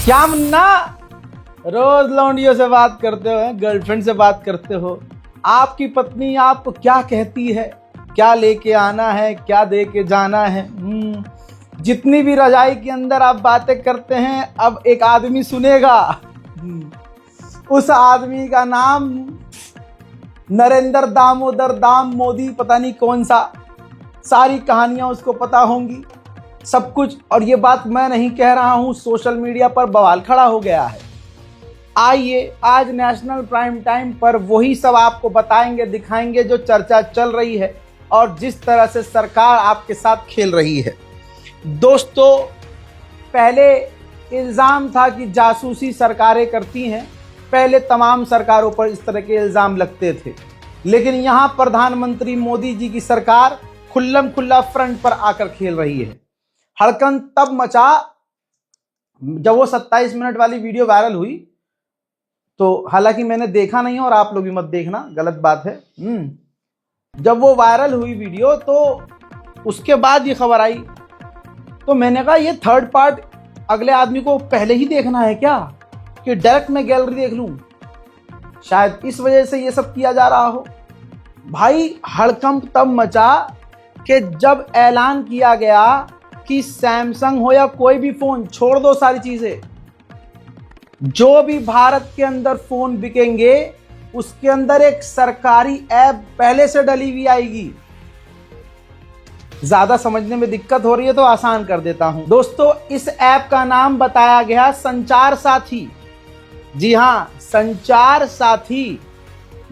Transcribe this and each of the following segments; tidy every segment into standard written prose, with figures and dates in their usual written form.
क्या मुन्ना, रोज लौंडियों से बात करते हो, गर्लफ्रेंड से बात करते हो। आपकी पत्नी आपको क्या कहती है, क्या लेके आना है, क्या दे के जाना है। जितनी भी रजाई के अंदर आप बातें करते हैं, अब एक आदमी सुनेगा। उस आदमी का नाम नरेंद्र दामोदर दाम मोदी, पता नहीं कौन सा। सारी कहानियां उसको पता होंगी, सब कुछ। और ये बात मैं नहीं कह रहा हूं, सोशल मीडिया पर बवाल खड़ा हो गया है। आइए आज नेशनल प्राइम टाइम पर वही सब आपको बताएंगे, दिखाएंगे जो चर्चा चल रही है और जिस तरह से सरकार आपके साथ खेल रही है। दोस्तों, पहले इल्ज़ाम था कि जासूसी सरकारें करती हैं, पहले तमाम सरकारों पर इस तरह के इल्ज़ाम लगते थे। लेकिन यहाँ प्रधानमंत्री मोदी जी की सरकार खुल्लम खुल्ला फ्रंट पर आकर खेल रही है। हड़कंप तब मचा जब वो 27 मिनट वाली वीडियो वायरल हुई। तो हालांकि मैंने देखा नहीं और आप लोग भी मत देखना, गलत बात है। जब वो वायरल हुई वीडियो तो उसके बाद ये खबर आई, तो मैंने कहा ये थर्ड पार्ट अगले आदमी को पहले ही देखना है क्या, कि डायरेक्ट मैं गैलरी देख लूं। शायद इस वजह से ये सब किया जा रहा हो। भाई हड़कंप तब मचा कि जब ऐलान किया गया कि सैमसंग हो या कोई भी फोन, छोड़ दो सारी चीजें, जो भी भारत के अंदर फोन बिकेंगे उसके अंदर एक सरकारी ऐप पहले से डली हुई आएगी। ज्यादा समझने में दिक्कत हो रही है तो आसान कर देता हूं। दोस्तों, इस ऐप का नाम बताया गया संचार साथी। जी हां, संचार साथी।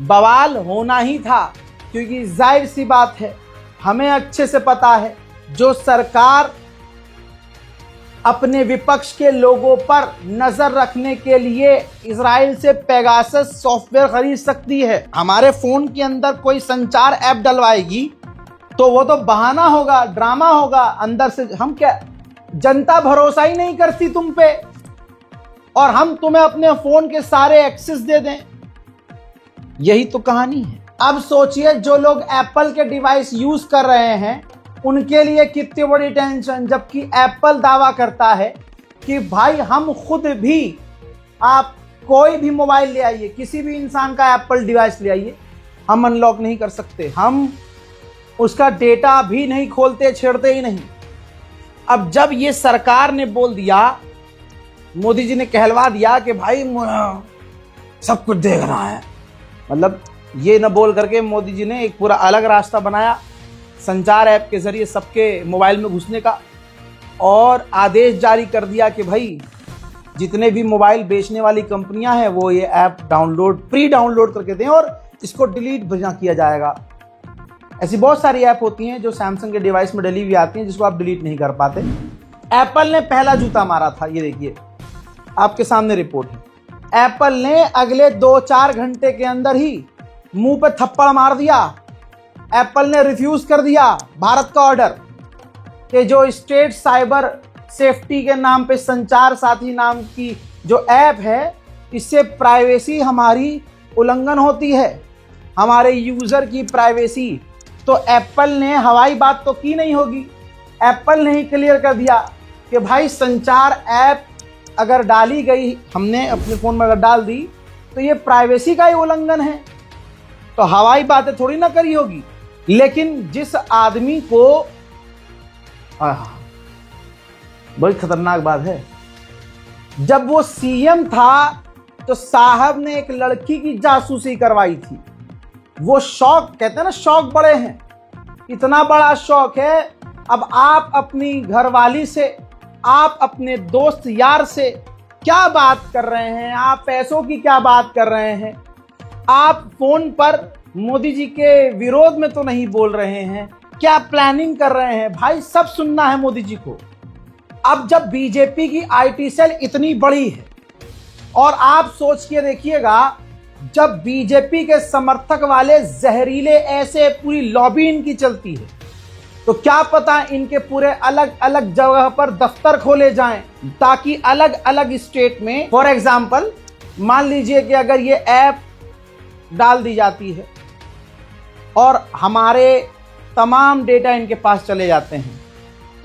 बवाल होना ही था, क्योंकि जाहिर सी बात है, हमें अच्छे से पता है जो सरकार अपने विपक्ष के लोगों पर नजर रखने के लिए इजराइल से पेगासस सॉफ्टवेयर खरीद सकती है। हमारे फोन के अंदर कोई संचार ऐप डलवाएगी तो वो तो बहाना होगा, ड्रामा होगा। अंदर से हम क्या, जनता भरोसा ही नहीं करती तुम पे, और हम तुम्हें अपने फोन के सारे एक्सेस दे दें। यही तो कहानी है। अब सोचिए, जो लोग एप्पल के डिवाइस यूज कर रहे हैं उनके लिए कितनी बड़ी टेंशन, जबकि एप्पल दावा करता है कि भाई हम खुद भी, आप कोई भी मोबाइल ले आइए, किसी भी इंसान का एप्पल डिवाइस ले आइए, हम अनलॉक नहीं कर सकते, हम उसका डेटा भी नहीं खोलते, छेड़ते ही नहीं। अब जब ये सरकार ने बोल दिया, मोदी जी ने कहलवा दिया कि भाई सब कुछ देखना है, मतलब ये न बोल करके मोदी जी ने एक पूरा अलग रास्ता बनाया संचार ऐप के जरिए सबके मोबाइल में घुसने का, और आदेश जारी कर दिया कि भाई जितने भी मोबाइल बेचने वाली कंपनियां हैं वो ये ऐप प्री डाउनलोड करके दें और इसको डिलीट भी ना किया जाएगा। ऐसी बहुत सारी ऐप होती हैं जो सैमसंग के डिवाइस में डली हुई आती हैं, जिसको आप डिलीट नहीं कर पाते। एप्पल ने पहला जूता मारा था, ये देखिए आपके सामने रिपोर्ट है। एप्पल ने अगले 2-4 घंटे के अंदर ही मुंह पे थप्पड़ मार दिया। एप्पल ने रिफ्यूज कर दिया भारत का ऑर्डर कि जो स्टेट साइबर सेफ्टी के नाम पे संचार साथी नाम की जो ऐप है, इससे प्राइवेसी हमारी उल्लंघन होती है, हमारे यूजर की प्राइवेसी। तो एप्पल ने हवाई बात तो की नहीं होगी, एप्पल ने ही क्लियर कर दिया कि भाई संचार ऐप अगर डाली गई, हमने अपने फोन में अगर डाल दी तो ये प्राइवेसी का ही उल्लंघन है, तो हवाई बातें थोड़ी ना करी होगी। लेकिन जिस आदमी को, बड़ी खतरनाक बात है, जब वो सीएम था तो साहब ने एक लड़की की जासूसी करवाई थी। वो शौक, कहते हैं ना शौक बड़े हैं, इतना बड़ा शौक है। अब आप अपनी घरवाली से, आप अपने दोस्त यार से क्या बात कर रहे हैं, आप पैसों की क्या बात कर रहे हैं, आप फोन पर मोदी जी के विरोध में तो नहीं बोल रहे हैं, क्या प्लानिंग कर रहे हैं, भाई सब सुनना है मोदी जी को। अब जब बीजेपी की आईटी सेल इतनी बड़ी है, और आप सोच के देखिएगा, जब बीजेपी के समर्थक वाले जहरीले ऐसे पूरी लॉबी इनकी चलती है, तो क्या पता इनके पूरे अलग अलग जगह पर दफ्तर खोले जाएं, ताकि अलग अलग स्टेट में, फॉर एग्जाम्पल मान लीजिए कि अगर ये ऐप डाल दी जाती है और हमारे तमाम डेटा इनके पास चले जाते हैं,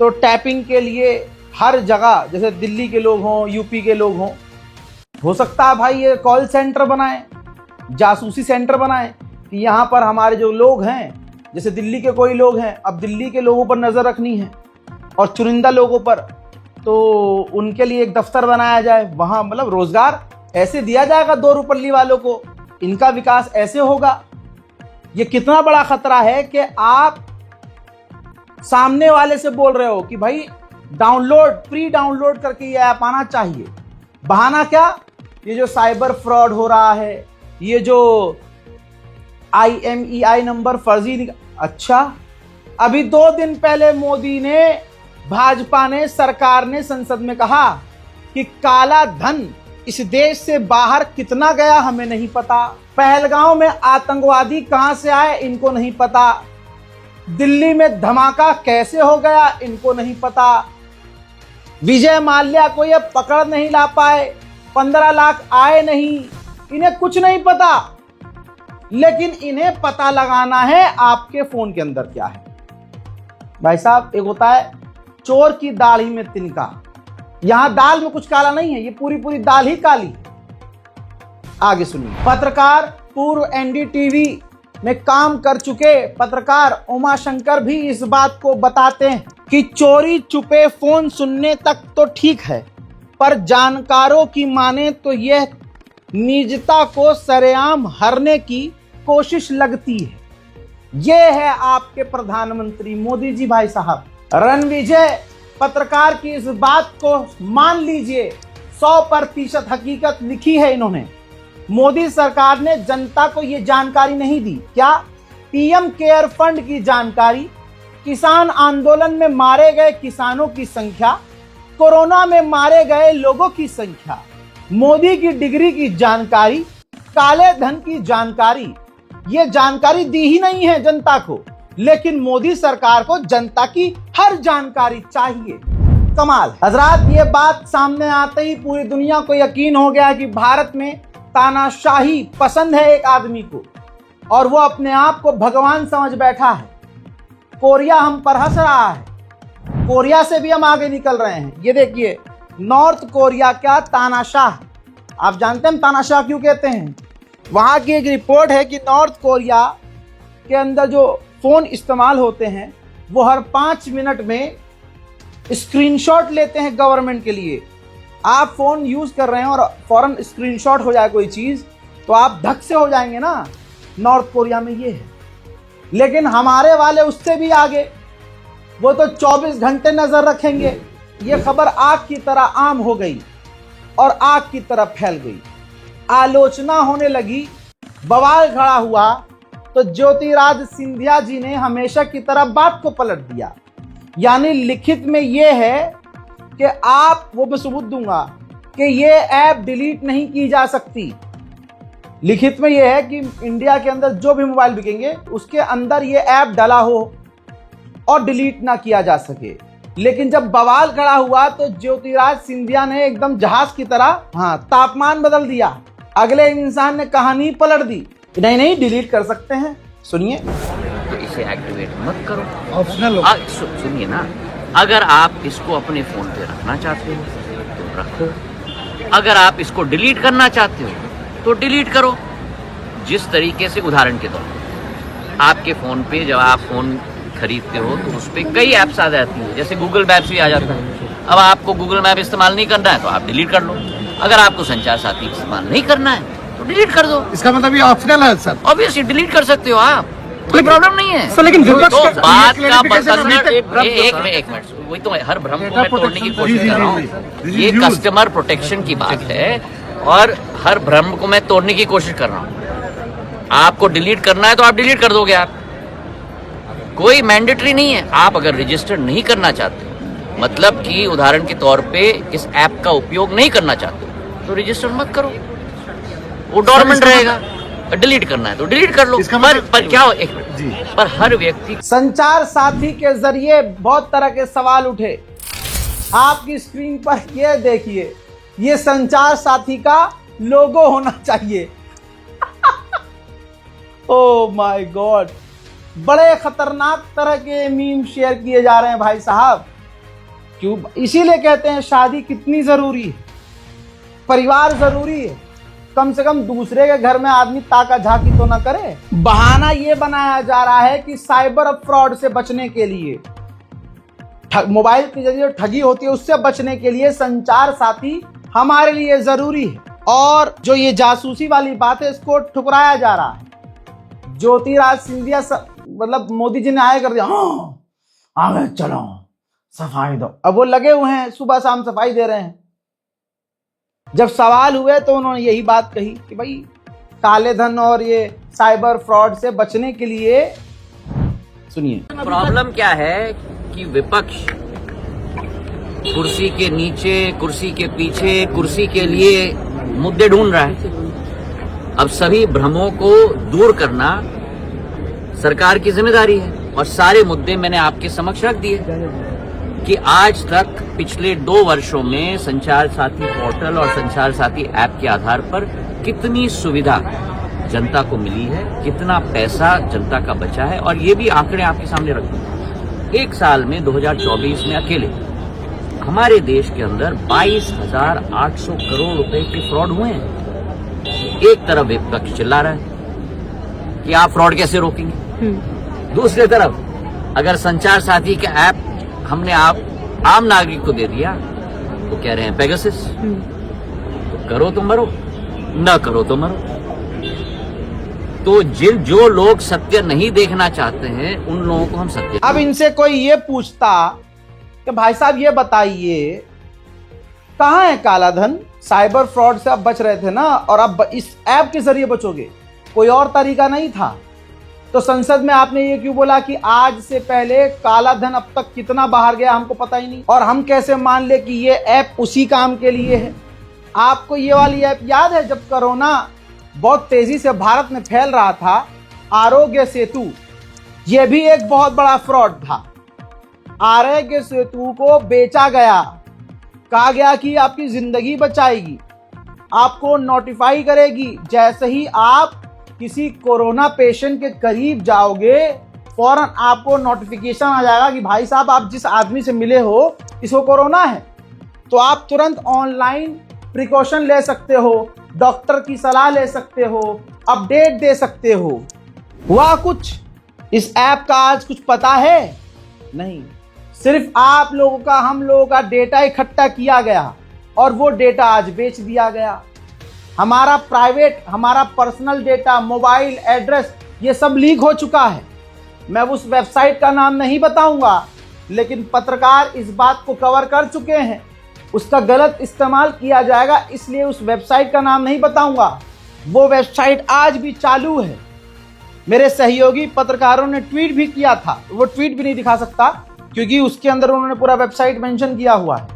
तो टैपिंग के लिए हर जगह, जैसे दिल्ली के लोग हों, यूपी के लोग हों, हो सकता है भाई ये कॉल सेंटर बनाए, जासूसी सेंटर बनाए कि यहाँ पर हमारे जो लोग हैं, जैसे दिल्ली के कोई लोग हैं, अब दिल्ली के लोगों पर नज़र रखनी है और चुनिंदा लोगों पर, तो उनके लिए एक दफ्तर बनाया जाए, वहाँ मतलब रोजगार ऐसे दिया जाएगा 2 रुपल्ली वालों को, इनका विकास ऐसे होगा। ये कितना बड़ा खतरा है कि आप सामने वाले से बोल रहे हो कि भाई प्री डाउनलोड करके ये ऐप आना चाहिए। बहाना क्या? ये जो साइबर फ्रॉड हो रहा है, ये जो IMEI नंबर फर्जी अच्छा, अभी 2 दिन पहले मोदी ने, भाजपा ने, सरकार ने संसद में कहा कि काला धन इस देश से बाहर कितना गया हमें नहीं पता, पहलगांव में आतंकवादी कहां से आए इनको नहीं पता, दिल्ली में धमाका कैसे हो गया इनको नहीं पता, विजय माल्या को ये पकड़ नहीं ला पाए, 15 लाख आए नहीं, इन्हें कुछ नहीं पता। लेकिन इन्हें पता लगाना है आपके फोन के अंदर क्या है। भाई साहब, एक होता है चोर की दाढ़ी में तिनका, यहां दाल में कुछ काला नहीं है, ये पूरी दाल ही काली है। आगे सुनिए। पत्रकार, पूर्व NDTV में काम कर चुके पत्रकार उमाशंकर भी इस बात को बताते हैं कि चोरी छुपे फोन सुनने तक तो ठीक है, पर जानकारों की माने तो यह निजता को सरेआम हरने की कोशिश लगती है। यह है आपके प्रधानमंत्री मोदी जी। भाई साहब, रणविजय पत्रकार की इस बात को मान लीजिए, 100% हकीकत लिखी है इन्होंने। मोदी सरकार ने जनता को यह जानकारी नहीं दी। क्या? PM केयर फंड की जानकारी, किसान आंदोलन में मारे गए किसानों की संख्या, कोरोना में मारे गए लोगों की संख्या, मोदी की डिग्री की जानकारी, काले धन की जानकारी, ये जानकारी दी ही नहीं है जनता को। लेकिन मोदी सरकार को जनता की हर जानकारी चाहिए। कमाल। हजरात, ये बात सामने आते ही पूरी दुनिया को यकीन हो गया कि भारत में तानाशाही पसंद है एक आदमी को, और वो अपने आप को भगवान समझ बैठा है। कोरिया हम पर हंस रहा है, कोरिया से भी हम आगे निकल रहे हैं। ये देखिए, नॉर्थ कोरिया क्या तानाशाह। आप जानते हैं हम तानाशाह क्यों कहते हैं? वहां की एक रिपोर्ट है कि नॉर्थ कोरिया के अंदर जो फोन इस्तेमाल होते हैं वो हर 5 मिनट में स्क्रीनशॉट लेते हैं गवर्नमेंट के लिए। आप फोन यूज कर रहे हैं और फौरन स्क्रीनशॉट हो जाए कोई चीज तो आप धक से हो जाएंगे ना। नॉर्थ कोरिया में ये है। लेकिन हमारे वाले उससे भी आगे, वो तो 24 घंटे नजर रखेंगे। ये खबर आग की तरह आम हो गई और आग की तरह फैल गई। आलोचना होने लगी, बवाल खड़ा हुआ, तो ज्योतिरादित्य सिंधिया जी ने हमेशा की तरह बात को पलट दिया। यानी लिखित में यह है कि आप, वो मैं सबूत दूंगा कि ये ऐप डिलीट नहीं की जा सकती। लिखित में यह है कि इंडिया के अंदर जो भी मोबाइल बिकेंगे उसके अंदर ये ऐप डला हो और डिलीट ना किया जा सके। लेकिन जब बवाल खड़ा हुआ तो ज्योतिरादित्य सिंधिया ने एकदम जहाज की तरह तापमान बदल दिया। अगले इंसान ने कहानी पलट दी, नहीं डिलीट कर सकते हैं। सुनिए। तो इसे एक्टिवेट मत करो, ऑप्शनल। सुनिए ना, अगर आप इसको अपने फोन पे रखना चाहते हो तो रखो, अगर आप इसको डिलीट करना चाहते हो तो डिलीट करो। जिस तरीके से, उदाहरण के तौर पर, आपके फोन पे जब आप फोन खरीदते हो तो उस पर कई ऐप्स आ जाती हैं, जैसे गूगल मैप्स भी आ जाता है। अब आपको गूगल मैप इस्तेमाल नहीं करना है तो आप डिलीट कर लो। अगर आपको संचार साथी इस्तेमाल नहीं करना है तो डिलीट कर दो। इसका मतलब ये ऑप्शनल है सर। ऑब्वियसली डिलीट कर सकते हो आप, कोई प्रॉब्लम नहीं है सर। लेकिन तो बात का एक मिनट, वही तो हर भ्रम को मैं तोड़ने की कोशिश कर रहा हूँ। ये कस्टमर प्रोटेक्शन की बात है और हर भ्रम को मैं तोड़ने की कोशिश कर रहा हूँ। आपको डिलीट करना है तो आप डिलीट कर दोगे, आप, कोई मैंडेटरी नहीं है। आप अगर रजिस्टर नहीं करना चाहते, मतलब कि उदाहरण के तौर पे इस ऐप का उपयोग नहीं करना चाहते तो रजिस्टर मत करो, वो डोरमेंट रहेगा। डिलीट करना है तो डिलीट कर लो। पर क्या हो, एक मिनट, पर हर व्यक्ति, संचार साथी के जरिए बहुत तरह के सवाल उठे। आपकी स्क्रीन पर ये देखिए, ये संचार साथी का लोगो होना चाहिए। ओह माय गॉड, बड़े खतरनाक तरह के मीम शेयर किए जा रहे हैं भाई साहब। क्यों? इसीलिए कहते हैं शादी कितनी जरूरी है, परिवार जरूरी है। कम से कम दूसरे के घर में आदमी ताका झाकी तो ना करे। बहाना ये बनाया जा रहा है कि साइबर फ्रॉड से बचने के लिए, मोबाइल के जरिए ठगी होती है उससे बचने के लिए संचार साथी हमारे लिए जरूरी है। और जो ये जासूसी वाली बात है इसको ठुकराया जा रहा है। ज्योतिराज सिंधिया मतलब मोदी जी ने आए कर दिया, हाँ आ गए, चलो सफाई दो। अब वो लगे हुए हैं सुबह शाम सफाई दे रहे हैं। जब सवाल हुए तो उन्होंने यही बात कही कि भाई काले धन और ये साइबर फ्रॉड से बचने के लिए, सुनिए प्रॉब्लम क्या है कि विपक्ष कुर्सी के नीचे, कुर्सी के पीछे, कुर्सी के लिए मुद्दे ढूंढ रहा है। अब सभी भ्रमों को दूर करना सरकार की जिम्मेदारी है और सारे मुद्दे मैंने आपके समक्ष रख दिए कि आज तक पिछले 2 वर्षों में संचार साथी पोर्टल और संचार साथी ऐप के आधार पर कितनी सुविधा जनता को मिली है, कितना पैसा जनता का बचा है। और ये भी आंकड़े आपके सामने रख दूं। एक साल में 2024 में अकेले हमारे देश के अंदर 22,800 करोड़ रुपए के फ्रॉड हुए हैं। एक तरफ विपक्ष चिल्ला रहा है कि आप फ्रॉड कैसे रोकेंगे, दूसरी तरफ अगर संचार साथी का ऐप हमने आम नागरिक को दे दिया तो कह रहे हैं पेगासस। तो करो तो मरो, न करो तो मरो। तो जो लोग सत्य नहीं देखना चाहते हैं उन लोगों को हम सत्य। अब इनसे कोई ये पूछता कि भाई साहब ये बताइए कहां है काला धन? साइबर फ्रॉड से आप बच रहे थे ना, और अब इस ऐप के जरिए बचोगे, कोई और तरीका नहीं था। तो संसद में आपने ये क्यों बोला कि आज से पहले काला धन अब तक कितना बाहर गया हमको पता ही नहीं, और हम कैसे मान ले कि ये ऐप उसी काम के लिए है? आपको ये वाली ऐप याद है जब कोरोना बहुत तेजी से भारत में फैल रहा था, आरोग्य सेतु, ये भी एक बहुत बड़ा फ्रॉड था। आरोग्य सेतु को बेचा गया, कहा गया कि आपकी जिंदगी बचाएगी, आपको नोटिफाई करेगी। जैसे ही आप किसी कोरोना पेशेंट के करीब जाओगे फौरन आपको नोटिफिकेशन आ जाएगा कि भाई साहब आप जिस आदमी से मिले हो इसको कोरोना है। तो आप तुरंत ऑनलाइन प्रिकॉशन ले सकते हो, डॉक्टर की सलाह ले सकते हो, अपडेट दे सकते हो। हुआ कुछ? इस ऐप का आज कुछ पता है? नहीं, सिर्फ आप लोगों का, हम लोगों का डेटा इकट्ठा किया गया और वो डेटा आज बेच दिया गया। हमारा प्राइवेट, हमारा पर्सनल डेटा, मोबाइल एड्रेस, ये सब लीक हो चुका है। मैं उस वेबसाइट का नाम नहीं बताऊंगा, लेकिन पत्रकार इस बात को कवर कर चुके हैं। उसका गलत इस्तेमाल किया जाएगा, इसलिए उस वेबसाइट का नाम नहीं बताऊंगा। वो वेबसाइट आज भी चालू है। मेरे सहयोगी पत्रकारों ने ट्वीट भी किया था, वो ट्वीट भी नहीं दिखा सकता क्योंकि उसके अंदर उन्होंने पूरा वेबसाइट मेंशन किया हुआ है।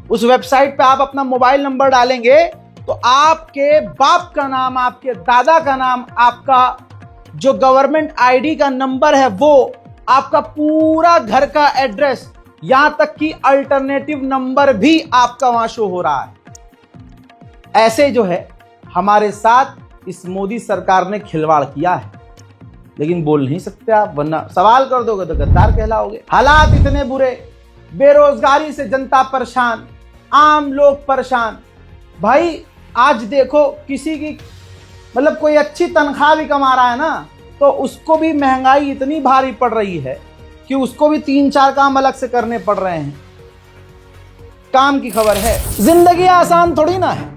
उस वेबसाइट पे आप अपना मोबाइल नंबर डालेंगे तो आपके बाप का नाम, आपके दादा का नाम, आपका जो गवर्नमेंट आईडी का नंबर है वो, आपका पूरा घर का एड्रेस, यहां तक कि अल्टरनेटिव नंबर भी आपका वहां शो हो रहा है। ऐसे जो है हमारे साथ इस मोदी सरकार ने खिलवाड़ किया है, लेकिन बोल नहीं सकते आप, वरना सवाल कर दोगे तो गद्दार कहलाओगे। हालात इतने बुरे, बेरोजगारी से जनता परेशान, आम लोग परेशान। भाई आज देखो किसी की मतलब कोई अच्छी तनख्वाह भी कमा रहा है ना, तो उसको भी महंगाई इतनी भारी पड़ रही है कि उसको भी 3-4 काम अलग से करने पड़ रहे हैं। काम की खबर है। जिंदगी आसान थोड़ी ना है।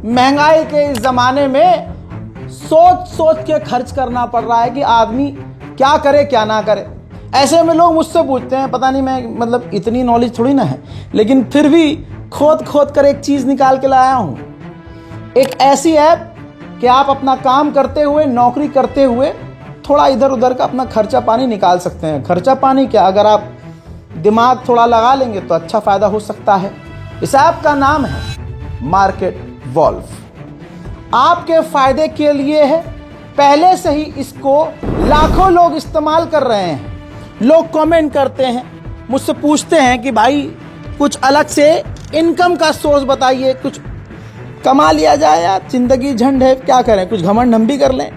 महंगाई के इस जमाने में सोच सोच के खर्च करना पड़ रहा है कि आदमी क्या करे क्या ना करे। ऐसे में लोग मुझसे पूछते हैं, पता नहीं मैं मतलब इतनी नॉलेज थोड़ी ना है, लेकिन फिर भी खोद खोद कर एक चीज निकाल के लाया हूं। एक ऐसी ऐप कि आप अपना काम करते हुए, नौकरी करते हुए थोड़ा इधर उधर का अपना खर्चा पानी निकाल सकते हैं। खर्चा पानी क्या, अगर आप दिमाग थोड़ा लगा लेंगे तो अच्छा फायदा हो सकता है। इस ऐप का नाम है मार्केट वॉल्व। आपके फायदे के लिए है। पहले से ही इसको लाखों लोग इस्तेमाल कर रहे हैं। लोग कमेंट करते हैं, मुझसे पूछते हैं कि भाई कुछ अलग से इनकम का सोर्स बताइए, कुछ कमा लिया जाए यार, जिंदगी झंड है, क्या करें, कुछ घमंड हम भी कर लें।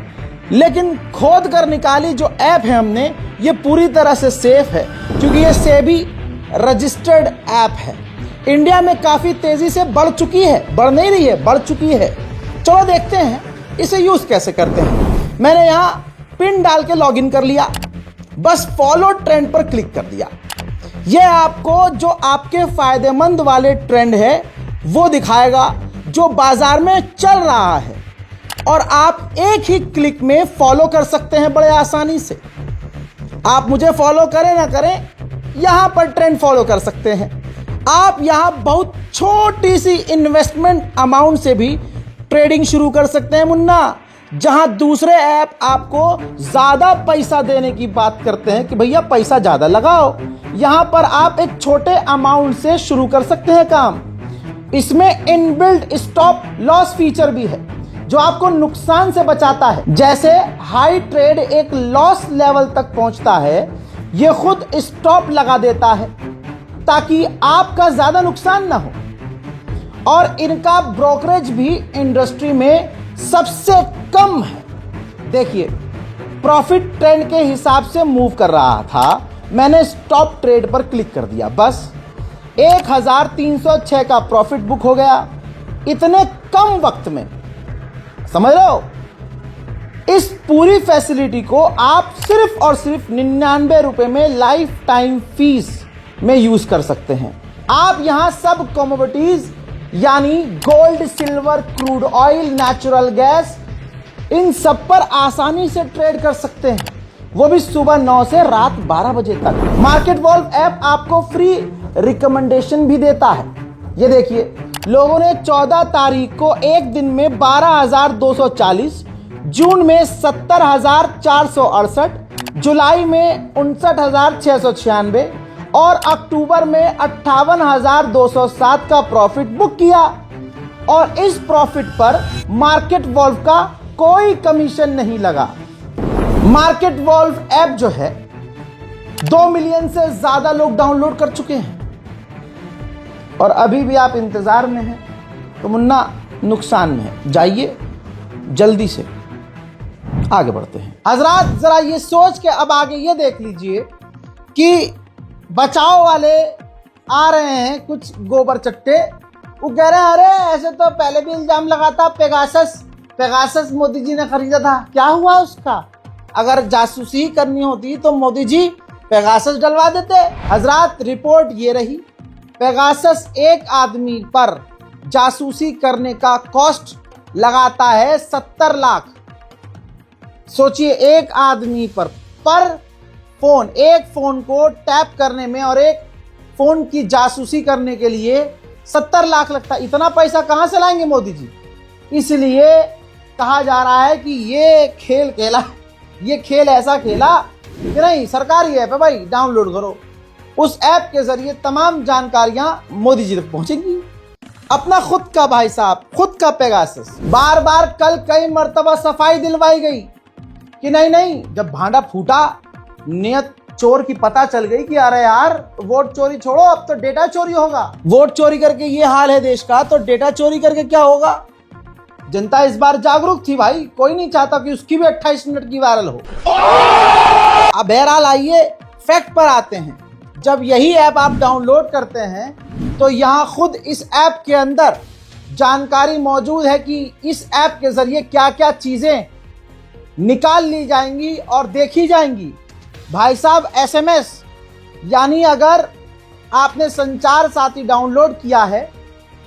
लेकिन खोद कर निकाली जो ऐप है हमने, ये पूरी तरह से सेफ है, क्योंकि ये सेबी रजिस्टर्ड ऐप है। इंडिया में काफ़ी तेज़ी से बढ़ चुकी है, बढ़ नहीं रही है, बढ़ चुकी है। चलो देखते हैं इसे यूज़ कैसे करते हैं। मैंने यहाँ पिन डाल के लॉगिन कर लिया, बस फॉलो ट्रेंड पर क्लिक कर दिया। यह आपको जो आपके फायदेमंद वाले ट्रेंड है वो दिखाएगा जो बाजार में चल रहा है, और आप एक ही क्लिक में फॉलो कर सकते हैं बड़े आसानी से। आप मुझे फॉलो करें ना करें, यहां पर ट्रेंड फॉलो कर सकते हैं। आप यहां बहुत छोटी सी इन्वेस्टमेंट अमाउंट से भी ट्रेडिंग शुरू कर सकते हैं मुन्ना। जहां दूसरे ऐप आपको ज्यादा पैसा देने की बात करते हैं कि भैया पैसा ज्यादा लगाओ, यहां पर आप एक छोटे अमाउंट से शुरू कर सकते हैं काम। इसमें इनबिल्ट स्टॉप लॉस फीचर भी है जो आपको नुकसान से बचाता है। जैसे हाई ट्रेड एक लॉस लेवल तक पहुंचता है, यह खुद स्टॉप लगा देता है ताकि आपका ज्यादा नुकसान ना हो। और इनका ब्रोकरेज भी इंडस्ट्री में सबसे कम है। देखिए, प्रॉफिट ट्रेंड के हिसाब से मूव कर रहा था, मैंने स्टॉप ट्रेड पर क्लिक कर दिया, बस 1306 का प्रॉफिट बुक हो गया इतने कम वक्त में। समझ रहे हो? इस पूरी फैसिलिटी को आप सिर्फ और सिर्फ 99 रुपए में लाइफ टाइम फीस में यूज कर सकते हैं। आप यहां सब कमोडिटीज यानी gold, silver, crude oil, natural gas, इन सब पर आसानी से ट्रेड कर सकते हैं, वो भी सुबह 9 से रात 12 बजे तक। मार्केट वॉल्व ऐप आपको फ्री रिकमेंडेशन भी देता है। ये देखिए, लोगों ने 14 तारीख को एक दिन में 12,240, जून में 70,468, जुलाई में 59,696 और अक्टूबर में 58,207 का प्रॉफिट बुक किया। और इस प्रॉफिट पर मार्केट वॉल्व का कोई कमीशन नहीं लगा। मार्केट वॉल्व ऐप जो है 2 मिलियन से ज्यादा लोग डाउनलोड कर चुके हैं, और अभी भी आप इंतजार में हैं तो मुन्ना नुकसान में है। जाइए जल्दी से, आगे बढ़ते हैं। हजरात, जरा ये सोच के अब आगे ये देख लीजिए कि बचाव वाले आ रहे हैं कुछ गोबर चट्टे, वो कह रहे हैं अरे ऐसे तो पहले भी इल्जाम लगाता पेगासस मोदी जी ने खरीदा था, क्या हुआ उसका? अगर जासूसी करनी होती तो मोदी जी पेगासस डलवा देते। हजरात, रिपोर्ट ये रही, पेगासस एक आदमी पर जासूसी करने का कॉस्ट लगाता है 70 लाख। सोचिए, एक आदमी पर फोन, एक फोन को टैप करने में और एक फोन की जासूसी करने के लिए 70 लाख लगता है। इतना पैसा कहां से लाएंगे मोदी जी? इसलिए कहा जा रहा है कि ये खेल ऐसा खेला कि नहीं, सरकारी ऐप है भाई, डाउनलोड करो। उस ऐप के जरिए तमाम जानकारियां मोदी जी तक पहुंचेंगी। अपना खुद का भाई साहब, खुद का पेगासस। बार बार कल कई मर्तबा सफाई दिलवाई गई कि नहीं, जब भांडा फूटा, नियत चोर की पता चल गई कि अरे यार वोट चोरी छोड़ो, अब तो डेटा चोरी होगा। वोट चोरी करके ये हाल है देश का, तो डेटा चोरी करके क्या होगा? जनता इस बार जागरूक थी भाई, कोई नहीं चाहता कि उसकी भी 28 मिनट की वायरल हो। अब बहरहाल आइए फैक्ट पर आते हैं। जब यही ऐप आप डाउनलोड करते हैं तो यहाँ खुद इस ऐप के अंदर जानकारी मौजूद है कि इस ऐप के जरिए क्या क्या चीजें निकाल ली जाएंगी और देखी जाएंगी। भाई साहब, SMS यानी अगर आपने संचार साथी डाउनलोड किया है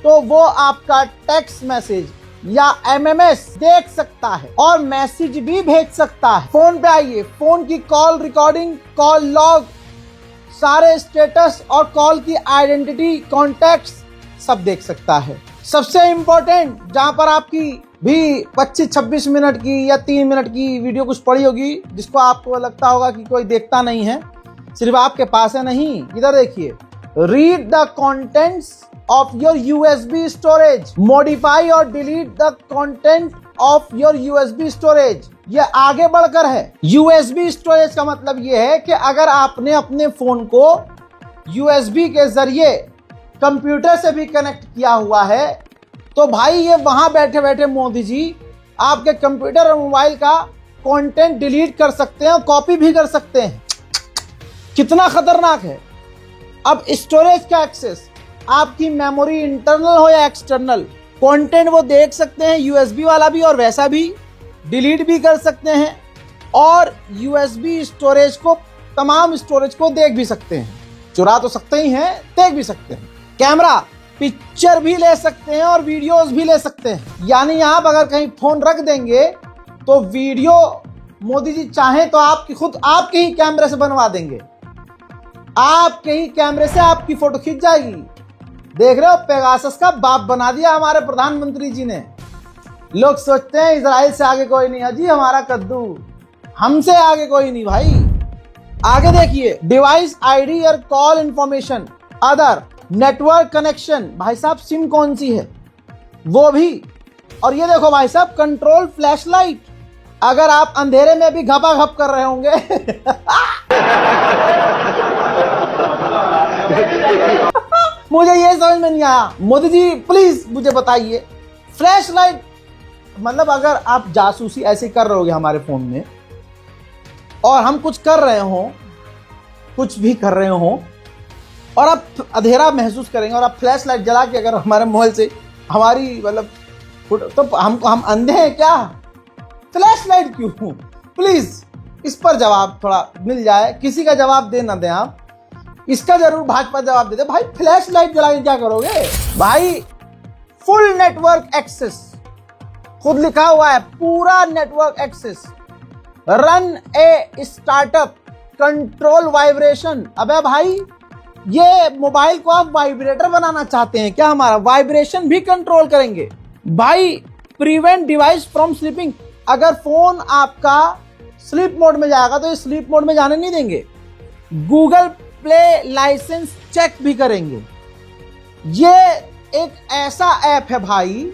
तो वो आपका टेक्स्ट मैसेज या MMS देख सकता है और मैसेज भी भेज सकता है। फोन पे आइए, फोन की कॉल रिकॉर्डिंग, कॉल लॉग, सारे स्टेटस और कॉल की आइडेंटिटी, कॉन्टैक्ट्स सब देख सकता है। सबसे इंपॉर्टेंट, जहां पर आपकी भी 25-26 मिनट की या 3 मिनट की वीडियो कुछ पड़ी होगी जिसको आपको लगता होगा कि कोई देखता नहीं है, सिर्फ आपके पास है, नहीं, इधर देखिए, read the contents of your USB storage, modify or delete the content of your USB storage। ये आगे बढ़कर है। USB स्टोरेज का मतलब ये है कि अगर आपने अपने फोन को USB के जरिए कंप्यूटर से भी कनेक्ट किया हुआ है तो भाई ये वहां बैठे बैठे मोदी जी आपके कंप्यूटर और मोबाइल का कंटेंट डिलीट कर सकते हैं और कॉपी भी कर सकते हैं। कितना खतरनाक है। अब स्टोरेज का एक्सेस, आपकी मेमोरी इंटरनल हो या एक्सटर्नल, कंटेंट वो देख सकते हैं, यूएसबी वाला भी और वैसा भी, डिलीट भी कर सकते हैं, और यूएसबी स्टोरेज को, तमाम स्टोरेज को देख भी सकते हैं। चुरा तो सकते ही हैं, देख भी सकते हैं। कैमरा, पिक्चर भी ले सकते हैं और वीडियोस भी ले सकते हैं। यानी आप अगर कहीं फोन रख देंगे तो वीडियो मोदी जी चाहें तो आपकी खुद आपके ही कैमरे से बनवा देंगे, आपके ही कैमरे से आपकी फोटो खींच जाएगी। देख रहे हो, पेगासस का बाप बना दिया हमारे प्रधानमंत्री जी ने। लोग सोचते हैं इजराइल से आगे कोई नहीं है जी, हमारा कद्दू, हमसे आगे कोई नहीं भाई। आगे देखिए, डिवाइस आईडी और call information, other network connection, भाई साहब सिम कौन सी है वो भी, और ये देखो भाई साहब कंट्रोल फ्लैश लाइट, अगर आप अंधेरे में भी घपाघप कर रहे होंगे मुझे ये समझ में नहीं आया, मोदी जी प्लीज मुझे बताइए, फ्लैश लाइट मतलब अगर आप जासूसी ऐसे कर रहे होगे हमारे फोन में और हम कुछ कर रहे हो, कुछ भी कर रहे हो और आप अंधेरा महसूस करेंगे और आप फ्लैश लाइट जला के अगर हमारे मोबाइल से हमारी मतलब तो हम अंधे हैं क्या? फ्लैश लाइट क्यों? प्लीज इस पर जवाब थोड़ा मिल जाए, किसी का जवाब दे ना दें आप, इसका जरूर भाजपा जवाब दे दे। भाई फ्लैश लाइट जला के क्या करोगे भाई? फुल नेटवर्क एक्सेस, खुद लिखा हुआ है पूरा network access, run a startup, control vibration. अबे भाई ये मोबाइल को आप वाइब्रेटर बनाना चाहते हैं क्या? हमारा वाइब्रेशन भी कंट्रोल करेंगे भाई। प्रिवेंट डिवाइस फ्रॉम स्लीपिंग, अगर फोन आपका स्लीप मोड में जाएगा तो ये स्लीप मोड में जाने नहीं देंगे। गूगल प्ले लाइसेंस चेक भी करेंगे। ये एक ऐसा ऐप है भाई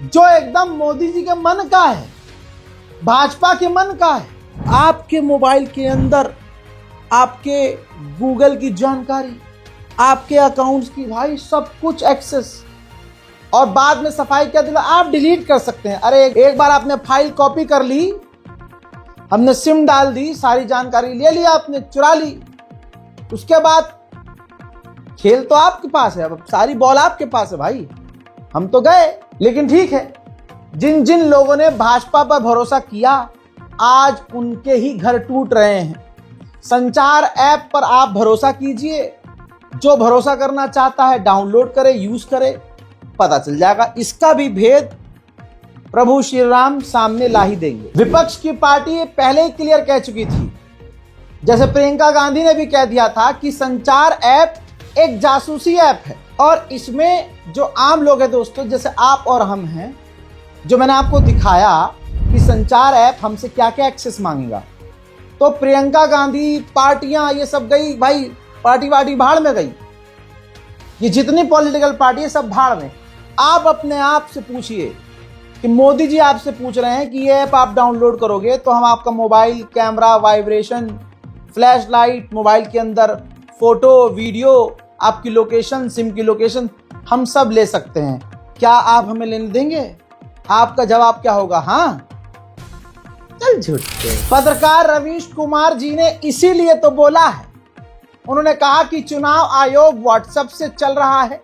जो एकदम मोदी जी के मन का है, भाजपा के मन का है। आपके मोबाइल के अंदर आपके गूगल की जानकारी, आपके अकाउंट्स की भाई सब कुछ एक्सेस, और बाद में सफाई क्या दिला, आप डिलीट कर सकते हैं। अरे एक बार आपने फाइल कॉपी कर ली, हमने सिम डाल दी, सारी जानकारी ले लिया, आपने चुरा ली, उसके बाद खेल तो आपके पास है, अब सारी बॉल आपके पास है भाई, हम तो गए। लेकिन ठीक है, जिन जिन लोगों ने भाजपा पर भरोसा किया आज उनके ही घर टूट रहे हैं। संचार ऐप पर आप भरोसा कीजिए, जो भरोसा करना चाहता है डाउनलोड करे, यूज करे, पता चल जाएगा। इसका भी भेद प्रभु श्री राम सामने ला ही देंगे। विपक्ष की पार्टी पहले ही क्लियर कह चुकी थी, जैसे प्रियंका गांधी ने भी कह दिया था कि संचार ऐप एक जासूसी ऐप है, और इसमें जो आम लोग हैं दोस्तों, जैसे आप और हम हैं, जो मैंने आपको दिखाया कि संचार ऐप हमसे क्या क्या एक्सेस मांगेगा, तो प्रियंका गांधी, पार्टियां ये सब गई भाई, पार्टी भाड़ में गई। ये जितनी पॉलिटिकल पार्टी है सब भाड़ में। आप अपने आप से पूछिए कि मोदी जी आपसे पूछ रहे हैं कि ये ऐप आप डाउनलोड करोगे तो हम आपका mobile camera, vibration, flash light, mobile के अंदर फोटो, वीडियो, आपकी लोकेशन, सिम की लोकेशन, हम सब ले सकते हैं। क्या आप हमें लेने देंगे? आपका जवाब क्या होगा? हाँ, चल झूठे। पत्रकार रवीश कुमार जी ने इसीलिए तो बोला है, उन्होंने कहा कि चुनाव आयोग व्हाट्सएप से चल रहा है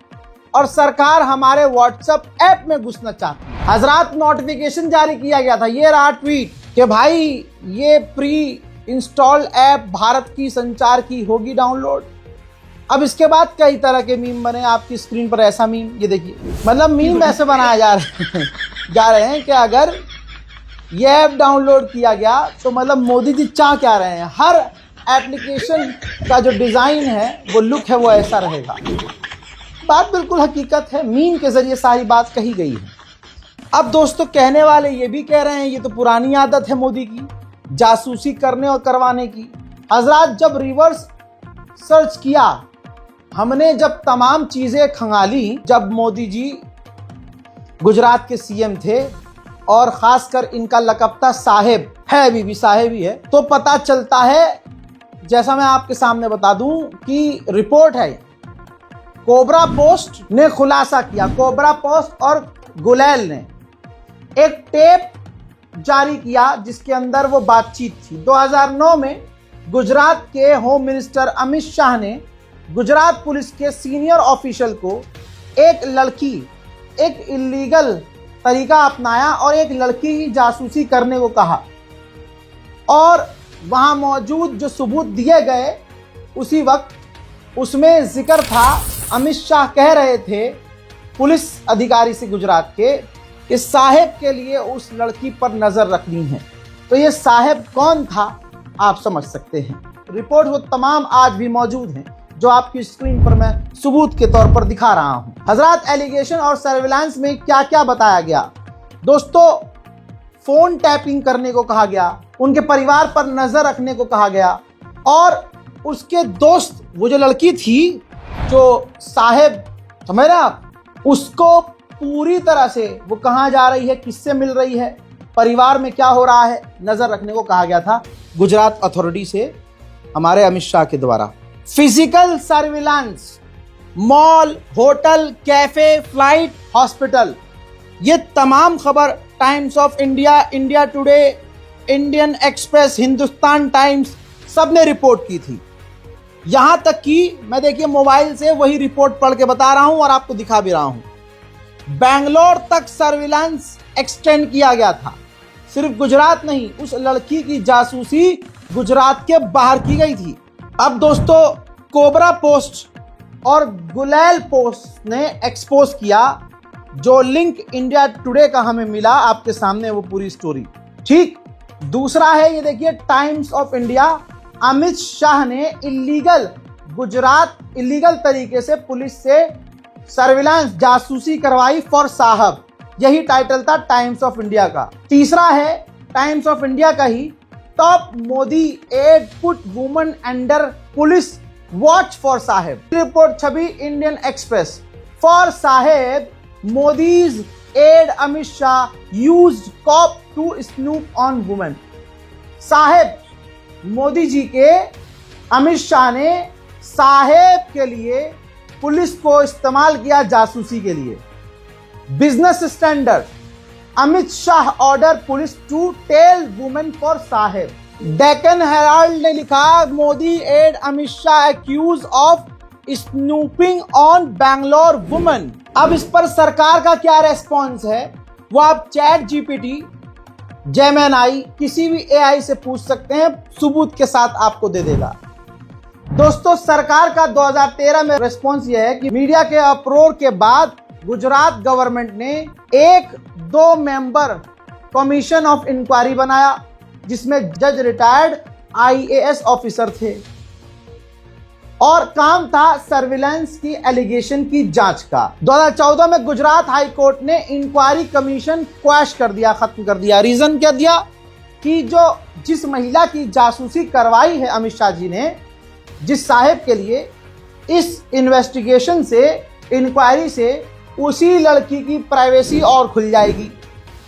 और सरकार हमारे व्हाट्सएप ऐप में घुसना चाहती है। हजरात, नोटिफिकेशन जारी किया गया था, ये रहा ट्वीट कि भाई ये प्री इंस्टॉल्ड ऐप भारत की संचार की होगी डाउनलोड। अब इसके बाद कई तरह के मीम बने, आपकी स्क्रीन पर ऐसा मीम, ये देखिए, मतलब मीम ऐसे बनाया जा रहे हैं कि अगर ये ऐप डाउनलोड किया गया तो मतलब मोदी जी चाह क्या रहे हैं, हर एप्लीकेशन का जो डिजाइन है, वो लुक है, वो ऐसा रहेगा। बात बिल्कुल हकीकत है, मीम के जरिए सारी बात कही गई है। अब दोस्तों कहने वाले ये भी कह रहे हैं ये तो पुरानी आदत है मोदी की, जासूसी करने और करवाने की। हजरात, जब रिवर्स सर्च किया हमने, जब तमाम चीजें खंगाली, जब मोदी जी गुजरात के सीएम थे और खासकर इनका लकब था साहेब, है अभी भी साहेब ही है, तो पता चलता है, जैसा मैं आपके सामने बता दूं कि रिपोर्ट है, कोबरा पोस्ट ने खुलासा किया, कोबरा पोस्ट और गुलेल ने एक टेप जारी किया जिसके अंदर वो बातचीत थी। 2009 में गुजरात के होम मिनिस्टर अमित शाह ने गुजरात पुलिस के सीनियर ऑफिशियल को एक लड़की एक इलीगल तरीका अपनाया और एक लड़की की जासूसी करने को कहा, और वहां मौजूद जो सबूत दिए गए उसी वक्त उसमें जिक्र था, अमित शाह कह रहे थे पुलिस अधिकारी से गुजरात के, कि साहेब के लिए उस लड़की पर नजर रखनी है। तो ये साहेब कौन था आप समझ सकते हैं। रिपोर्ट वो तमाम आज भी मौजूद हैं जो आपकी स्क्रीन पर मैं सबूत के तौर पर दिखा रहा हूं। हजरात, एलिगेशन और सर्विलांस में क्या क्या बताया गया दोस्तों, फोन टैपिंग करने को कहा गया, उनके परिवार पर नजर रखने को कहा गया, और उसके दोस्त वो जो लड़की थी जो साहेब, समझ रहे आप, उसको पूरी तरह से वो कहाँ जा रही है, किससे मिल रही है, परिवार में क्या हो रहा है, नजर रखने को कहा गया था गुजरात अथॉरिटी से हमारे अमित शाह के द्वारा। Physical surveillance, mall, hotel, cafe, flight, hospital, ये तमाम खबर times of India, India today, Indian express, Hindustan times सब ने रिपोर्ट की थी। यहां तक कि मैं देखिए मोबाइल से वही रिपोर्ट पढ़ के बता रहा हूं और आपको दिखा भी रहा हूं। बेंगलोर तक सर्विलांस एक्सटेंड किया गया था। सिर्फ गुजरात नहीं, उस लड़की की जासूसी गुजरात के बाहर की गई थी। अब दोस्तों, कोबरा पोस्ट और गुलेल पोस्ट ने एक्सपोज किया, जो लिंक इंडिया टुडे का हमें मिला, आपके सामने वो पूरी स्टोरी। ठीक, दूसरा है ये देखिए times of India, Amit Shah ने इलीगल तरीके से पुलिस से सर्विलांस जासूसी करवाई फॉर साहब, यही टाइटल था टाइम्स ऑफ इंडिया का। तीसरा है टाइम्स ऑफ इंडिया का ही, top Modi aide put woman under police watch for Saheb. Report छवि Indian Express, for Saheb Modi's aide Amit Shah used cop to snoop on women. Saheb Modi ji के अमित शाह ने साहेब के लिए पुलिस को इस्तेमाल किया जासूसी के लिए। Business Standard, Amit Shah order police to tell women for Saheb. Deccan Herald ने लिखा, Modi aide Amit Shah accuse of snooping on Bangalore women. अब इस पर सरकार का क्या रेस्पॉन्स है वो आप चैट जीपीटी, जेमिनी, किसी भी एआई से पूछ सकते हैं, सबूत के साथ आपको दे देगा। दोस्तों, सरकार का 2013 में रेस्पॉन्स यह है कि मीडिया के अप्रोर के बाद गुजरात गवर्नमेंट ने 1-2 मेंबर कमीशन ऑफ इंक्वायरी बनाया, जिसमें जज रिटायर्ड आईएएस ऑफिसर थे, और काम था सर्विलांस की एलिगेशन की जांच का। 2014 में गुजरात हाई कोर्ट ने इंक्वायरी कमीशन क्वैश कर दिया, खत्म कर दिया। रीजन क्या दिया कि जिस महिला की जासूसी करवाई है अमित शाह जी ने, जिस साहेब के लिए, इस इन्वेस्टिगेशन से, इंक्वायरी से उसी लड़की की प्राइवेसी और खुल जाएगी।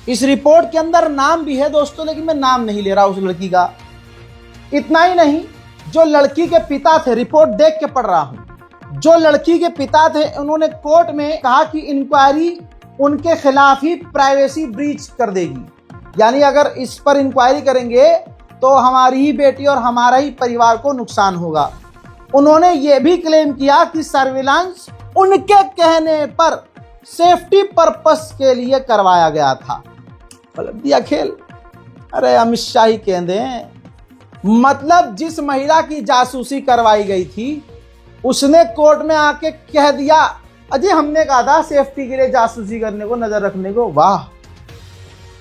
इस रिपोर्ट के अंदर नाम भी है दोस्तों, लेकिन मैं नाम नहीं ले रहा उस लड़की का। इतना ही नहीं, जो लड़की के पिता थे, रिपोर्ट देख के पढ़ रहा हूं, जो लड़की के पिता थे उन्होंने कोर्ट में कहा कि इंक्वायरी उनके खिलाफ ही प्राइवेसी ब्रीच कर देगी, यानी अगर इस पर इंक्वायरी करेंगे तो हमारी ही बेटी और हमारा ही परिवार को नुकसान होगा। उन्होंने ये भी क्लेम किया कि सर्विलांस उनके कहने पर सेफ्टी पर्पस के लिए करवाया गया था। पलट दिया खेल। अरे अमित शाह ही कह दें, मतलब जिस महिला की जासूसी करवाई गई थी उसने कोर्ट में आके कह दिया, अजय हमने कहा था सेफ्टी के लिए जासूसी करने को, नजर रखने को। वाह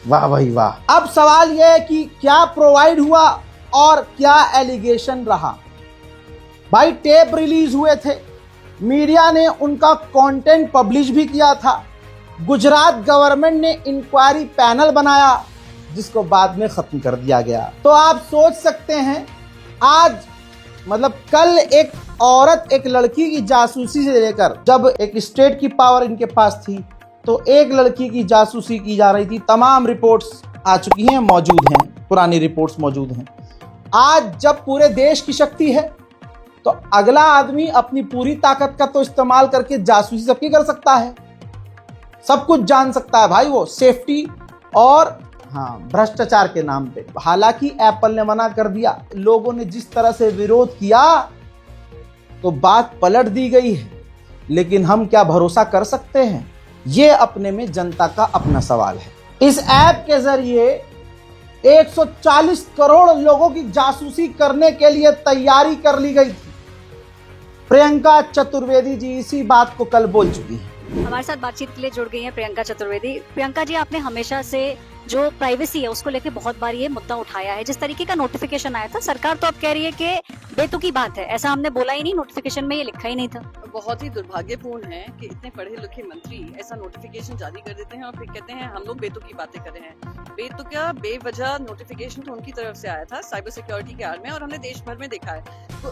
वाह भाई वाह। अब सवाल यह है कि क्या प्रोवाइड हुआ और क्या एलिगेशन रहा। भाई टेप रिलीज हुए थे, मीडिया ने उनका कंटेंट पब्लिश भी किया था, गुजरात गवर्नमेंट ने इंक्वायरी पैनल बनाया जिसको बाद में खत्म कर दिया गया। तो आप सोच सकते हैं, आज मतलब कल एक औरत एक लड़की की जासूसी से लेकर, जब एक स्टेट की पावर इनके पास थी तो एक लड़की की जासूसी की जा रही थी। तमाम रिपोर्ट्स आ चुकी हैं, मौजूद हैं, पुरानी रिपोर्ट्स मौजूद हैं। आज जब पूरे देश की शक्ति है तो अगला आदमी अपनी पूरी ताकत का तो इस्तेमाल करके जासूसी सबकी कर सकता है, सब कुछ जान सकता है भाई वो, सेफ्टी और भ्रष्टाचार के नाम पे। हालांकि एप्पल ने मना कर दिया। लोगों ने जिस तरह से विरोध किया तो बात पलट दी गई है, लेकिन हम क्या भरोसा कर सकते हैं, ये अपने में जनता का अपना सवाल है। इस ऐप के जरिए 140 करोड़ लोगों की जासूसी करने के लिए तैयारी कर ली गई थी। प्रियंका चतुर्वेदी जी इसी बात को कल बोल चुकी हैं। हमारे साथ बातचीत के लिए जुड़ गई हैं प्रियंका चतुर्वेदी। प्रियंका जी, आपने हमेशा से जो प्राइवेसी है उसको लेकर बहुत बार ये मुद्दा उठाया है। जिस तरीके का नोटिफिकेशन आया था, सरकार तो अब कह रही है कि बेतुकी बात है, ऐसा हमने बोला ही नहीं, नोटिफिकेशन में ये लिखा ही नहीं था। बहुत ही दुर्भाग्यपूर्ण है कि इतने पढ़े लिखे मंत्री ऐसा नोटिफिकेशन जारी कर देते हैं और फिर कहते हैं हम लोग बेतुकी बातें कर रहे हैं। बेतुका बेवजह नोटिफिकेशन तो उनकी तरफ से आया था साइबर सिक्योरिटी के आड़ में, और हमने देश भर में देखा है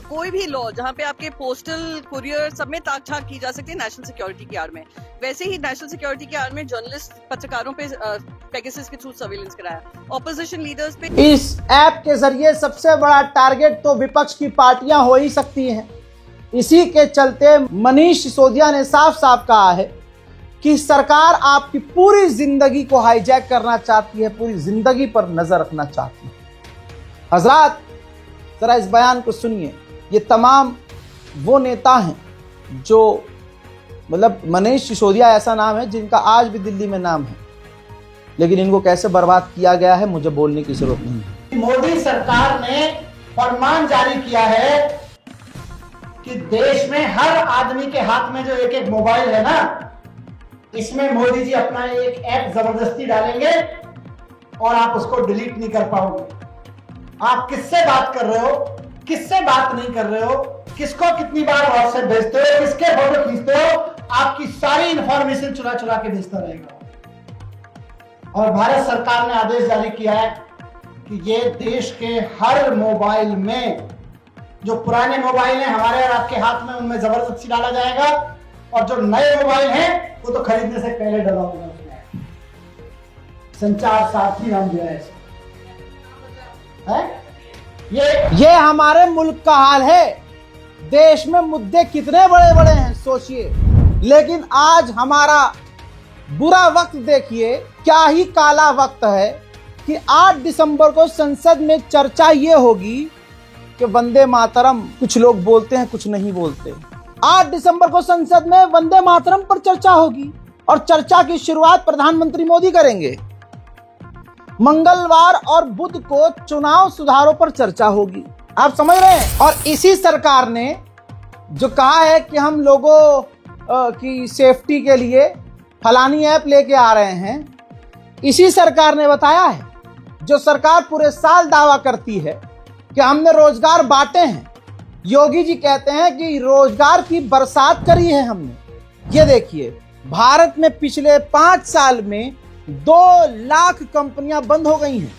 कोई भी लॉ जहाँ पे आपके पोस्टल कुरियर सब में ताक झाक की जा सकती है नेशनल सिक्योरिटी की आड़ में, वैसे ही नेशनल सिक्योरिटी के आड़ में जर्नलिस्ट पत्रकारों पे पेगासस के थ्रू सर्विलेंस कराया, ऑपोजिशन लीडर्स पे। इस ऐप के जरिए सबसे बड़ा टारगेट तो विपक्ष की पार्टियां हो ही सकती हैं। इसी के चलते मनीष सिसोदिया ने साफ साफ कहा है कि सरकार आपकी पूरी जिंदगी को हाईजैक करना चाहती है, पूरी जिंदगी पर नजर रखना चाहती है। हजरात, जरा इस बयान को सुनिए। ये तमाम वो नेता हैं जो, मतलब मनीष सिसोदिया ऐसा नाम है जिनका आज भी दिल्ली में नाम है, लेकिन इनको कैसे बर्बाद किया गया है मुझे बोलने की जरूरत नहीं है। मोदी सरकार ने फरमान जारी किया है कि देश में हर आदमी के हाथ में जो एक एक मोबाइल है ना, इसमें मोदी जी अपना एक ऐप जबरदस्ती डालेंगे और आप उसको डिलीट नहीं कर पाओगे। आप किससे बात कर रहे हो, किससे बात नहीं कर रहे हो, किसको कितनी बार व्हाट्सएप भेजते हो, किसके फोटो खींचते हो, आपकी सारी इंफॉर्मेशन चुरा चुरा के भेजता रहेगा। और भारत सरकार ने आदेश जारी किया है कि ये देश के हर मोबाइल में, जो पुराने मोबाइल हैं हमारे और आपके हाथ में, उनमें जबरदस्ती डाला जाएगा, और जो नए मोबाइल हैं वो तो खरीदने से पहले डला होगा उसमें। संचार साथी नाम दिया है ये हमारे मुल्क का हाल है। देश में मुद्दे कितने बड़े बड़े हैं सोचिए, लेकिन आज हमारा बुरा वक्त देखिए, क्या ही काला वक्त है कि 8 दिसंबर को संसद में चर्चा ये होगी कि वंदे मातरम, कुछ लोग बोलते हैं कुछ नहीं बोलते। 8 दिसंबर को संसद में वंदे मातरम पर चर्चा होगी, और चर्चा की शुरुआत प्रधानमंत्री मोदी करेंगे। मंगलवार और बुध को चुनाव सुधारों पर चर्चा होगी। आप समझ रहे हैं? और इसी सरकार ने जो कहा है कि हम लोगों की सेफ्टी के लिए फलानी ऐप लेके आ रहे हैं, इसी सरकार ने बताया है, जो सरकार पूरे साल दावा करती है कि हमने रोजगार बांटे हैं। योगी जी कहते हैं कि रोजगार की बरसात करी है हमने। ये देखिए, भारत में पिछले 5 साल में 2 लाख कंपनियां बंद हो गई हैं।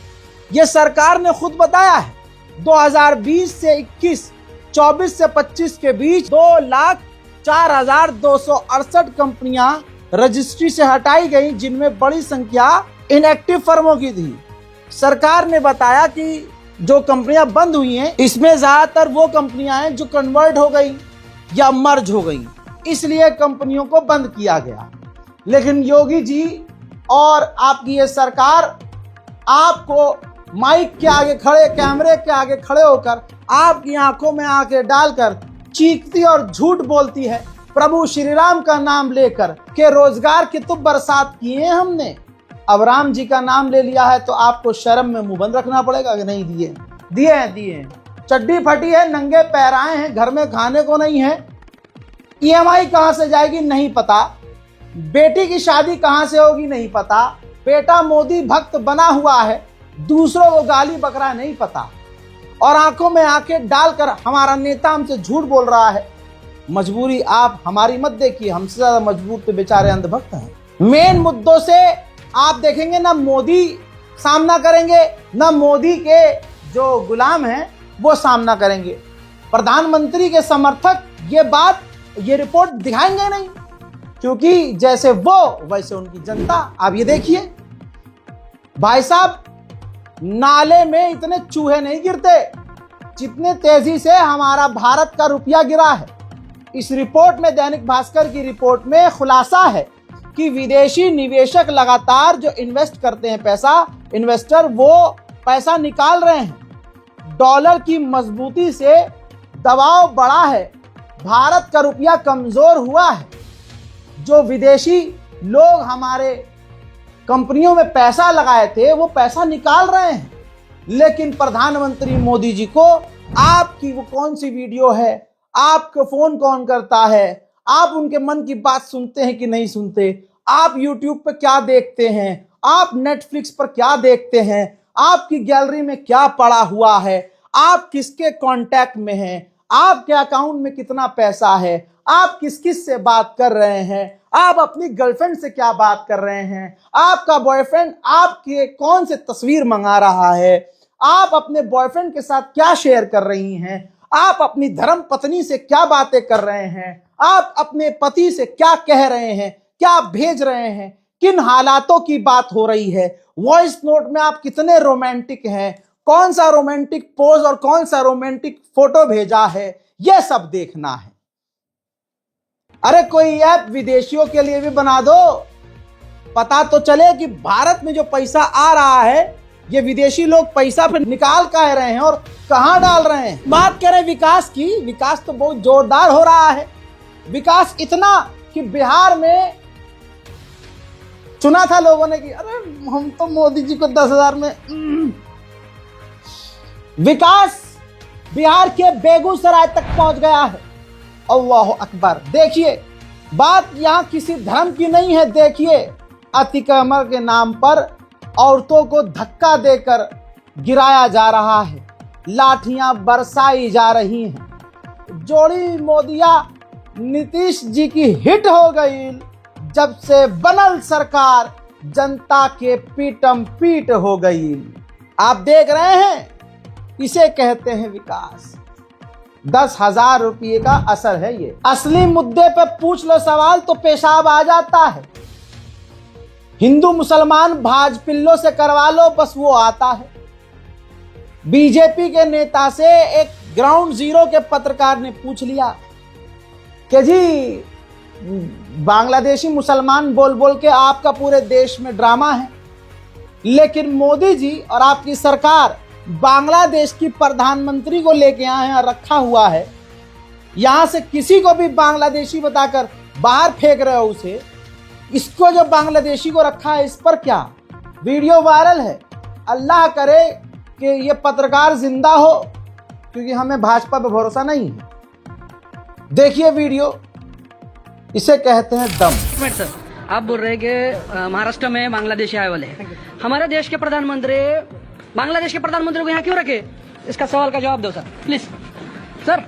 ये सरकार ने खुद बताया है। 2020 से 21, 24 से 25 के बीच 2,04,268 कंपनियां रजिस्ट्री से हटाई गई, जिनमें बड़ी संख्या इनएक्टिव फर्मों की थी। सरकार ने बताया कि जो कंपनियां बंद हुई हैं, इसमें ज्यादातर वो कंपनियां हैं जो कन्वर्ट हो गई या मर्ज हो गई, इसलिए कंपनियों को बंद किया गया। लेकिन योगी जी और आपकी ये सरकार आपको माइक के आगे खड़े, कैमरे के आगे खड़े होकर, आपकी आंखों में आंखें डालकर चीखती और झूठ बोलती है, प्रभु श्री राम का नाम लेकर के रोजगार की तो बरसात किए हैं हमने। अब राम जी का नाम ले लिया है तो आपको शर्म में मुंह बंद रखना पड़ेगा कि नहीं दिए? दिए हैं। चड्डी फटी है, नंगे पैर आए हैं, घर में खाने को नहीं है, EMI कहां से जाएगी नहीं पता, बेटी की शादी कहां से होगी नहीं पता, बेटा मोदी भक्त बना हुआ है, दूसरों को गाली बकरा नहीं पता, और आंखों में आंखें डालकर हमारा नेता हमसे झूठ बोल रहा है। मजबूरी आप हमारी मत देखिए, हमसे ज्यादा मजबूर तो बेचारे अंधभक्त हैं। मेन मुद्दों से आप देखेंगे ना मोदी सामना करेंगे, ना मोदी के जो गुलाम हैं वो सामना करेंगे। प्रधानमंत्री के समर्थक ये रिपोर्ट दिखाएंगे नहीं, क्योंकि जैसे वो वैसे उनकी जनता। आप ये देखिए भाई साहब, नाले में इतने चूहे नहीं गिरते जितने तेजी से हमारा भारत का रुपया गिरा है। इस रिपोर्ट में, दैनिक भास्कर की रिपोर्ट में खुलासा है कि विदेशी निवेशक लगातार जो इन्वेस्ट करते हैं पैसा, इन्वेस्टर वो पैसा निकाल रहे हैं। डॉलर की मजबूती से दबाव बढ़ा है, भारत का रुपया कमजोर हुआ है। जो विदेशी लोग हमारे कंपनियों में पैसा लगाए थे वो पैसा निकाल रहे हैं, लेकिन प्रधानमंत्री मोदी जी को आपकी वो कौन सी वीडियो है, आपको फोन कौन करता है, आप उनके मन की बात सुनते हैं कि नहीं सुनते, आप यूट्यूब पर क्या देखते हैं, आप नेटफ्लिक्स पर क्या देखते हैं, आपकी गैलरी में क्या पड़ा हुआ है, आप किसके कांटेक्ट में हैं, आपके अकाउंट में कितना पैसा है, आप किस किस से बात कर रहे हैं, आप अपनी गर्लफ्रेंड से क्या बात कर रहे हैं, आपका बॉयफ्रेंड आपके कौन से तस्वीर मंगा रहा है, आप अपने बॉयफ्रेंड के साथ क्या शेयर कर रही हैं, आप अपनी धर्म पत्नी से क्या बातें कर रहे हैं, आप अपने पति से क्या कह रहे हैं, क्या भेज रहे हैं, किन हालातों की बात हो रही है, वॉइस नोट में आप कितने रोमांटिक हैं, कौन सा रोमांटिक पोज और कौन सा रोमांटिक फोटो भेजा है, यह सब देखना है। अरे कोई ऐप विदेशियों के लिए भी बना दो, पता तो चले कि भारत में जो पैसा आ रहा है ये विदेशी लोग पैसा फिर निकाल कह रहे हैं और कहां डाल रहे हैं। बात करें विकास की, विकास तो बहुत जोरदार हो रहा है। विकास इतना कि बिहार में चुना था लोगों ने कि अरे हम तो मोदी जी को 10,000 में विकास बिहार के बेगूसराय तक पहुंच गया है। अल्लाह अकबर। देखिए बात यहां किसी धर्म की नहीं है। देखिए अतिक्रमण के नाम पर औरतों को धक्का देकर गिराया जा रहा है, लाठियां बरसाई जा रही हैं। जोड़ी मोदिया नीतीश जी की हिट हो गई जब से बनल सरकार जनता के पीटम पीट हो गई। आप देख रहे हैं, इसे कहते हैं विकास। 10,000 रुपये का असर है ये। असली मुद्दे पे पूछ लो सवाल तो पेशाब आ जाता है। हिंदू मुसलमान भाजपिल्लों से करवा लो, बस वो आता है। बीजेपी के नेता से एक ग्राउंड जीरो के पत्रकार ने पूछ लिया कि जी बांग्लादेशी मुसलमान बोल बोल के आपका पूरे देश में ड्रामा है, लेकिन मोदी जी और आपकी सरकार बांग्लादेश की प्रधानमंत्री को लेके आए हैं, रखा हुआ है। यहां से किसी को भी बांग्लादेशी बताकर बाहर फेंक रहे हो उसे। इसको जो बांग्लादेशी को रखा है इस पर क्या वीडियो वायरल है। अल्लाह करे कि ये पत्रकार जिंदा हो, क्योंकि हमें भाजपा पे भरोसा नहीं है। देखिए वीडियो, इसे कहते हैं दम। सर आप बोल रहे हैं कि महाराष्ट्र में बांग्लादेशी आए वाले हैं। हमारे देश के प्रधानमंत्री बांग्लादेश के प्रधानमंत्री को यहाँ क्यों रखे? इसका सवाल का जवाब दो सर प्लीज। सर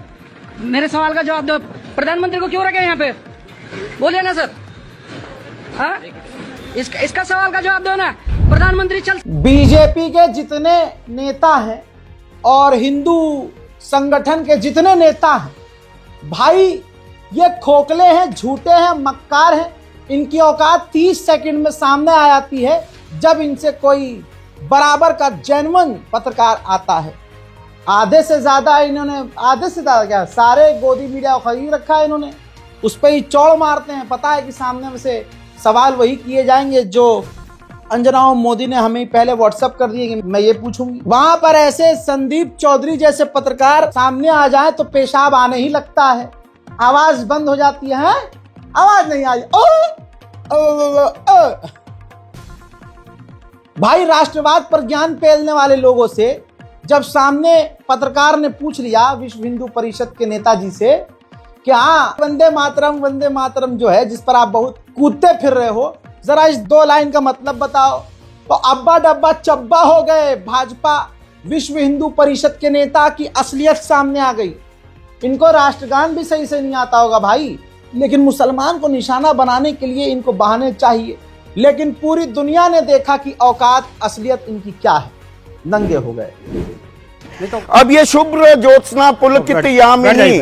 मेरे सवाल का जवाब दो, प्रधानमंत्री को क्यों रखे यहाँ पे? बोलिए ना सर। हाँ इसका सवाल का जवाब दो ना। प्रधानमंत्री चल। बीजेपी के जितने नेता हैं और हिंदू संगठन के जितने नेता हैं भाई, ये खोखले हैं, झूठे हैं, मक्कार हैं। इनकी औकात 30 सेकंड में सामने आ जाती है जब इनसे कोई बराबर का जेन्युइन पत्रकार आता है। आधे से ज्यादा क्या सारे गोदी मीडिया खरीद रखा है इन्होंने, उस पर ही चौड़ मारते हैं। पता है कि सामने में से सवाल वही किए जाएंगे जो अंजना मोदी ने हमें पहले व्हाट्सएप कर दिए कि मैं ये पूछूंगी। वहां पर ऐसे संदीप चौधरी जैसे पत्रकार सामने आ जाए तो पेशाब आने ही लगता है, आवाज बंद हो जाती है, आवाज नहीं आ रही। भाई राष्ट्रवाद पर ज्ञान फैलने वाले लोगों से जब सामने पत्रकार ने पूछ लिया विश्व हिंदू परिषद के नेताजी से कि हाँ वंदे मातरम जो है जिस पर आप बहुत कूदते फिर रहे हो, जरा इस 2 लाइन का मतलब बताओ, तो अब्बा डब्बा चब्बा हो गए। भाजपा विश्व हिंदू परिषद के नेता की असलियत सामने आ गई। इनको राष्ट्रगान भी सही से नहीं आता होगा भाई, लेकिन मुसलमान को निशाना बनाने के लिए इनको बहाने चाहिए। लेकिन पूरी दुनिया ने देखा कि औकात असलियत इनकी क्या है, नंगे हो गए। अब ये शुभ्र ज्योत्सना पुलकित यामिनी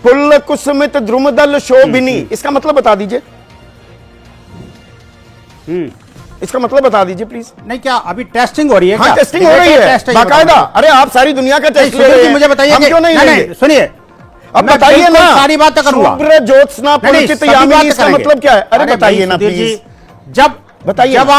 पुल कुसुमित द्रुमदल शोभिनी, इसका मतलब बता दीजिए। इसका मतलब बता दीजिए प्लीज। नहीं क्या अभी टेस्टिंग हो रही है? हाँ टेस्टिंग हो रही है बाकायदा। अरे आप सारी दुनिया का टेस्ट ले रहे हैं, मुझे बताइए क्यों नहीं? सुनिए अब बताइए ना, सारी बात करूंगा। शुभ्र ज्योत्सना पुलकित यामिनी, इसका मतलब क्या है? अरे बताइए ना प्लीज। जब बताइए, जब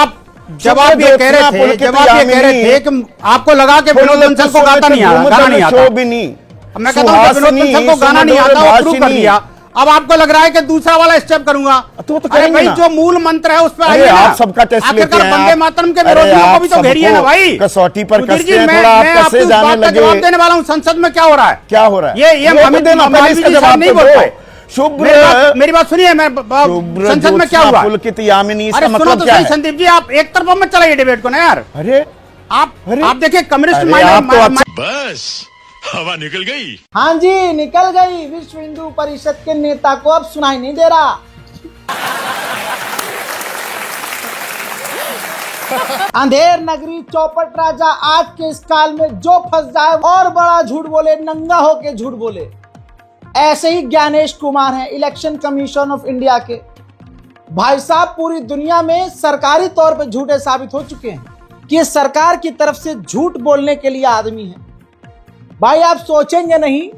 आप ये कह रहे थे कि आपको लगा के विनोद बंसल को गाता नहीं आ रहा, गाना नहीं आता। अब मैं कहता हूँ विनोद बंसल को गाना नहीं आता, वो शुरू कर दिया। अब आपको लग रहा है कि दूसरा वाला स्टेप करूंगा, तो अरे भाई जो मूल मंत्र है उस पर आइए ना। आप सबका टेस्ट लेते हैं, वंदे मातरम के विरोधियों को भी तो घेरिए ना भाई। कसौटी पर सुधीर कसते जी, हैं, मैं थोड़ा आप आपकी कसे उस जाने बात का लगे। जवाब देने वाला हूँ। संसद में क्या हो रहा है, क्या हो रहा है, ये हमें देना, पहले इसका जवाब नहीं बोल पाए। शुभ्र, मेरी बात सुनिए, मैं संसद में क्या हुआ, पुलकित यामिनी, इसका अरे सुनो मतलब तो क्या सही है? संदीप जी, आप एक तरफा मत चलाइए डिबेट को ना यार। अरे आप देखिए कम्युनिस्ट अरे आप तो अच्छा- बस हवा निकल गई। हाँ जी, निकल गई। विश्व हिंदू परिषद के नेता को अब सुनाई नहीं दे रहा। अंधेर नगरी चौपट राजा आज के इस काल में जो फंस जाए और बड़ा झूठ बोले, नंगा होके झूठ बोले। ऐसे ही ज्ञानेश कुमार हैं, इलेक्शन कमीशन ऑफ इंडिया के भाई साहब। पूरी दुनिया में सरकारी तौर पर झूठे साबित हो चुके हैं कि ये सरकार की तरफ से झूठ बोलने के लिए आदमी है। भाई आप सोचेंगे नहीं,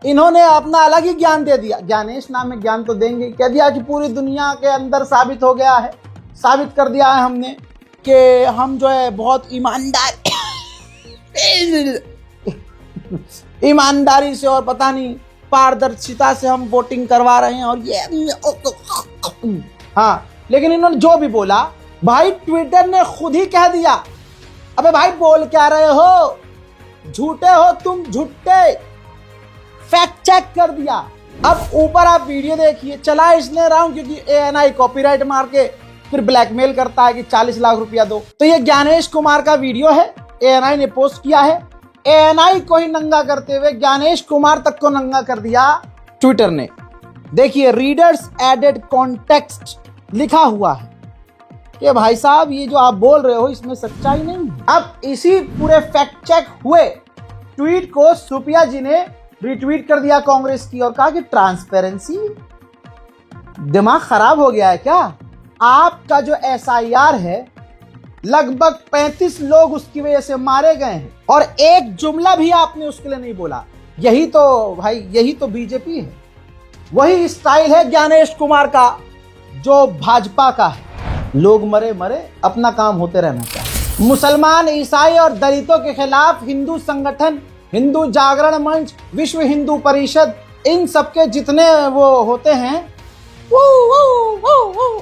इन्होंने अपना अलग ही ज्ञान दे दिया। ज्ञानेश नाम में ज्ञान तो देंगे, कह दिया कि पूरी दुनिया के अंदर साबित हो गया है, साबित कर दिया है हमने कि हम जो है बहुत ईमानदारी से और पता नहीं पारदर्शिता से हम वोटिंग करवा रहे हैं और ये हाँ। लेकिन इन्होंने जो भी बोला, भाई ट्विटर ने खुद ही कह दिया, अबे भाई बोल क्या रहे हो, झूठे हो तुम, झूठे। फैक्ट चेक कर दिया। अब ऊपर आप वीडियो देखिए, चला इसलिए रहा हूं क्योंकि ANI कॉपीराइट मार के फिर ब्लैकमेल करता है कि 40 लाख रुपया दो। तो ये ज्ञानेश कुमार का वीडियो है, ANI ने पोस्ट किया है। ANI को ही नंगा करते हुए ज्ञानेश कुमार तक को नंगा कर दिया ट्विटर ने। देखिए, रीडर्स एडेड कॉन्टेक्स्ट लिखा हुआ है कि भाई साहब ये जो आप बोल रहे हो इसमें सच्चाई नहीं है। अब इसी पूरे फैक्ट चेक हुए ट्वीट को सुप्रिया जी ने रिट्वीट कर दिया कांग्रेस की और कहा कि ट्रांसपेरेंसी, दिमाग खराब हो गया है क्या? आपका जो SIR है लगभग 35 लोग उसकी वजह से मारे गए हैं और एक जुमला भी आपने उसके लिए नहीं बोला। यही तो भाई, यही तो बीजेपी है। वही स्टाइल है ज्ञानेश कुमार का जो भाजपा का है। लोग मरे मरे, अपना काम होते रहना चाहिए। मुसलमान, ईसाई और दलितों के खिलाफ हिंदू संगठन, हिंदू जागरण मंच, विश्व हिंदू परिषद, इन सबके जितने वो होते हैं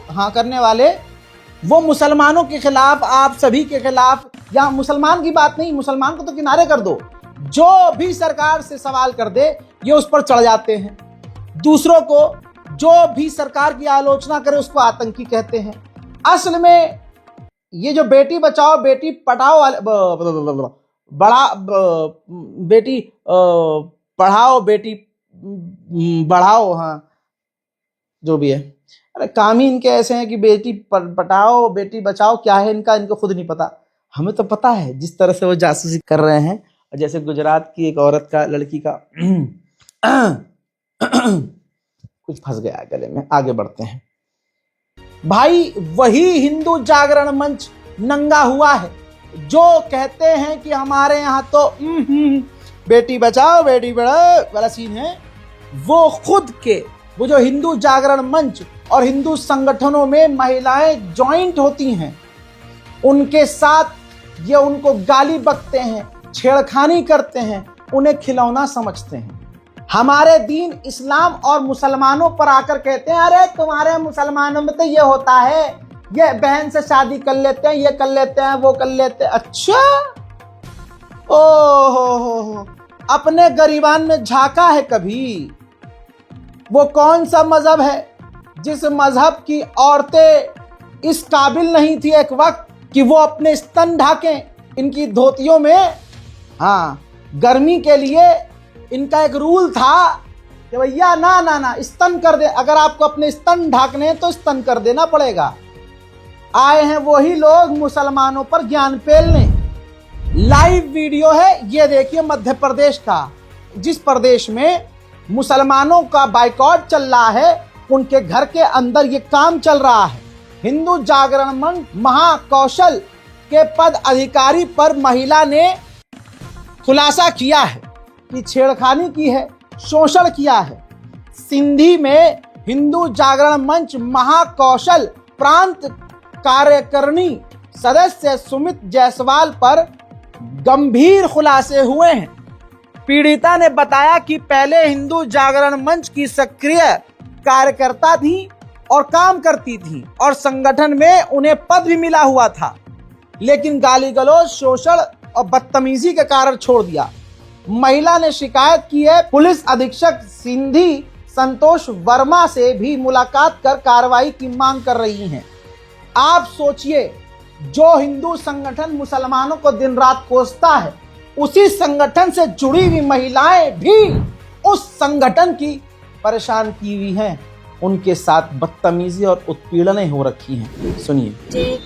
हाँ करने वाले, वो मुसलमानों के खिलाफ, आप सभी के खिलाफ, यहाँ मुसलमान की बात नहीं, मुसलमान को तो किनारे कर दो, जो भी सरकार से सवाल कर दे ये उस पर चढ़ जाते हैं। दूसरों को जो भी सरकार की आलोचना करे उसको आतंकी कहते हैं। असल में ये जो बेटी बचाओ बेटी पढ़ाओ वाले बेटी पढ़ाओ बेटी बढ़ाओ, हाँ जो भी है, अरे काम ही इनके ऐसे हैं कि बेटी पढ़ाओ बेटी बचाओ क्या है इनका, इनको खुद नहीं पता। हमें तो पता है जिस तरह से वो जासूसी कर रहे हैं। जैसे गुजरात की एक औरत का, लड़की का कुछ फंस गया गले में। आगे बढ़ते हैं भाई। वही हिंदू जागरण मंच नंगा हुआ है जो कहते हैं कि हमारे यहाँ तो बेटी बचाओ बेटी पढ़ाओ वाला सीन है। वो खुद के, वो जो हिंदू जागरण मंच और हिंदू संगठनों में महिलाएं ज्वाइंट होती हैं, उनके साथ ये उनको गाली बकते हैं, छेड़खानी करते हैं, उन्हें खिलौना समझते हैं। हमारे दीन इस्लाम और मुसलमानों पर आकर कहते हैं अरे तुम्हारे मुसलमानों में तो ये होता है, ये बहन से शादी कर लेते हैं, ये कर लेते हैं, वो कर लेते हैं। अच्छा, ओहो, अपने गरीबान में झांका है कभी? वो कौन सा मजहब है जिस मजहब की औरतें इस काबिल नहीं थी एक वक्त कि वो अपने स्तन ढाकें? इनकी धोतियों में, हाँ, गर्मी के लिए इनका एक रूल था कि भैया ना ना ना स्तन कर दे, अगर आपको अपने स्तन ढाकने हैं तो स्तन कर देना पड़ेगा। आए हैं वही लोग मुसलमानों पर ज्ञान पेलने। लाइव वीडियो है, ये देखिए मध्य प्रदेश का, जिस प्रदेश में मुसलमानों का बाइकॉट चल रहा है, उनके घर के अंदर ये काम चल रहा है। हिंदू जागरण मंच महाकौशल के पद अधिकारी पर महिला ने खुलासा किया है कि छेड़खानी की है, शोषण किया है। सिंधी में हिंदू जागरण मंच महाकौशल प्रांत कार्यकारिणी सदस्य सुमित जायसवाल पर गंभीर खुलासे हुए हैं। पीड़िता ने बताया कि पहले हिंदू जागरण मंच की सक्रिय कार्यकर्ता थी और काम करती थी और संगठन में उन्हें पद भी मिला हुआ था, लेकिन गाली गलौज, शोषण और बदतमीजी के कारण छोड़ दिया। महिला ने शिकायत की है। पुलिस अधीक्षक सिंधी संतोष वर्मा से भी मुलाकात कर कार्रवाई की मांग कर रही हैं। आप सोचिए, जो हिंदू संगठन मुसलमानों को दिन रात कोसता है, उसी संगठन से जुड़ी हुई महिलाएं भी उस संगठन की परेशान की हुई हैं। उनके साथ बदतमीजी और उत्पीड़नें हो रखी हैं। सुनिए।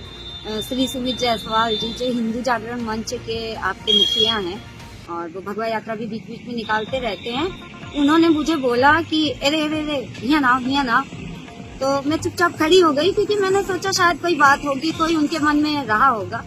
श्री सुमित जायसवाल जी जो हिंदू जागरण मंच के आपके मुखिया हैं और वो भगवा यात्रा भी बीच बीच में निकालते रहते हैं, उन्होंने मुझे बोला कि अरे अरे अरे यहाँ ना, तो मैं चुपचाप खड़ी हो गई क्योंकि मैंने सोचा शायद कोई बात होगी, कोई उनके मन में रहा होगा।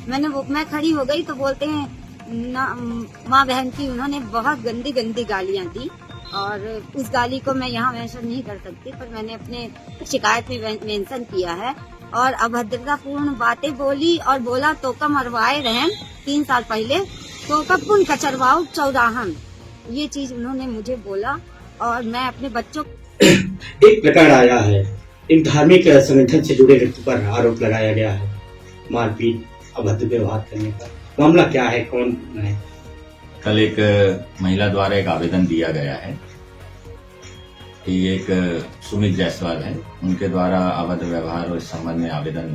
मैं खड़ी हो गई तो बोलते हैं माँ बहन की उन्होंने बहुत गंदी गंदी गालियाँ दी और उस गाली को मैं यहाँ मेंशन नहीं कर सकती, पर मैंने अपने शिकायत में मेंशन किया है और अभद्रतापूर्ण बातें बोली और बोला तोका मरवाए रहन 3 साल पहले, तोका पुन कचरवाओ चौराहन, ये चीज उन्होंने मुझे बोला और मैं अपने बच्चों एक प्रकार आया है। एक धार्मिक संगठन से जुड़े व्यक्ति पर आरोप लगाया गया है मारपीट, अभद्र व्यवहार करने का। मामला क्या है, कौन है? कल एक महिला द्वारा एक आवेदन दिया गया है कि एक सुमित जायसवाल है, उनके द्वारा अभद्र व्यवहार और इस संबंध में आवेदन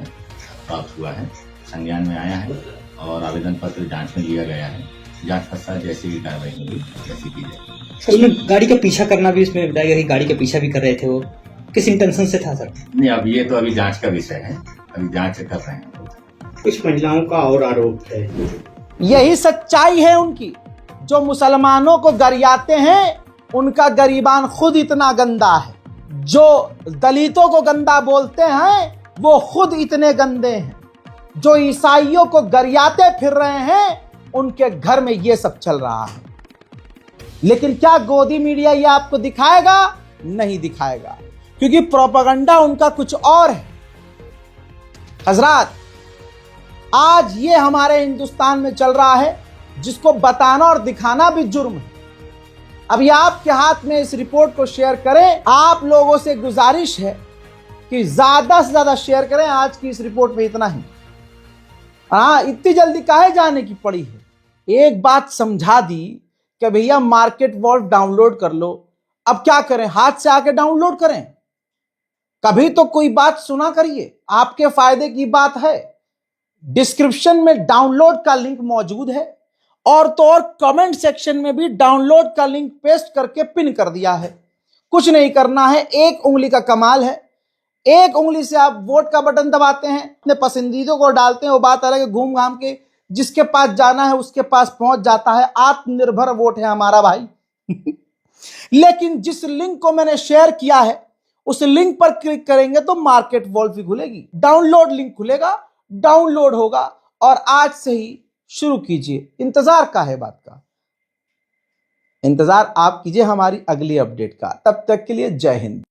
प्राप्त हुआ है, संज्ञान में आया है और आवेदन पत्र जांच में लिया गया है। जांच पश्चात जैसी भी कार्रवाई होगी वैसी की जाएगी। सर, उसमें गाड़ी का पीछा करना भी इसमें बताया गया कि गाड़ी का पीछा भी कर रहे थे, वो किस इंटेंशन से था सर? नहीं, अब ये तो अभी जांच का विषय है, अभी जांच कर रहे हैं। कुछ महिलाओं का और आरोप है। यही सच्चाई है उनकी। जो मुसलमानों को गरियाते हैं, उनका गरीबान खुद इतना गंदा है। जो दलितों को गंदा बोलते हैं, वो खुद इतने गंदे हैं। जो ईसाइयों को गरियाते फिर रहे हैं, उनके घर में ये सब चल रहा है। लेकिन क्या गोदी मीडिया ये आपको दिखाएगा? नहीं दिखाएगा, क्योंकि प्रोपेगेंडा उनका कुछ और है। हजरात, आज ये हमारे हिंदुस्तान में चल रहा है, जिसको बताना और दिखाना भी जुर्म है। अभी आपके हाथ में इस रिपोर्ट को शेयर करें। आप लोगों से गुजारिश है कि ज्यादा से ज्यादा शेयर करें। आज की इस रिपोर्ट में इतना ही। इतनी जल्दी काहे जाने की पड़ी है? एक बात समझा दी कि भैया मार्केट वॉल्ट डाउनलोड कर लो। अब क्या करें, हाथ से आके डाउनलोड करें? कभी तो कोई बात सुना करिए, आपके फायदे की बात है। डिस्क्रिप्शन में डाउनलोड का लिंक मौजूद है और तो और कमेंट सेक्शन में भी डाउनलोड का लिंक पेस्ट करके पिन कर दिया है। कुछ नहीं करना है, एक उंगली का कमाल है। एक उंगली से आप वोट का बटन दबाते हैं, अपने पसंदीदों को डालते हैं। वो बात अलग है, घूम घाम के जिसके पास जाना है उसके पास पहुंच जाता है। आत्मनिर्भर वोट है हमारा भाई। लेकिन जिस लिंक को मैंने शेयर किया है, उस लिंक पर क्लिक करेंगे तो मार्केट वॉल्ट भी खुलेगी, डाउनलोड लिंक खुलेगा, डाउनलोड होगा और आज से ही शुरू कीजिए। इंतजार का है बात का, इंतजार आप कीजिए हमारी अगली अपडेट का। तब तक के लिए जय हिंद।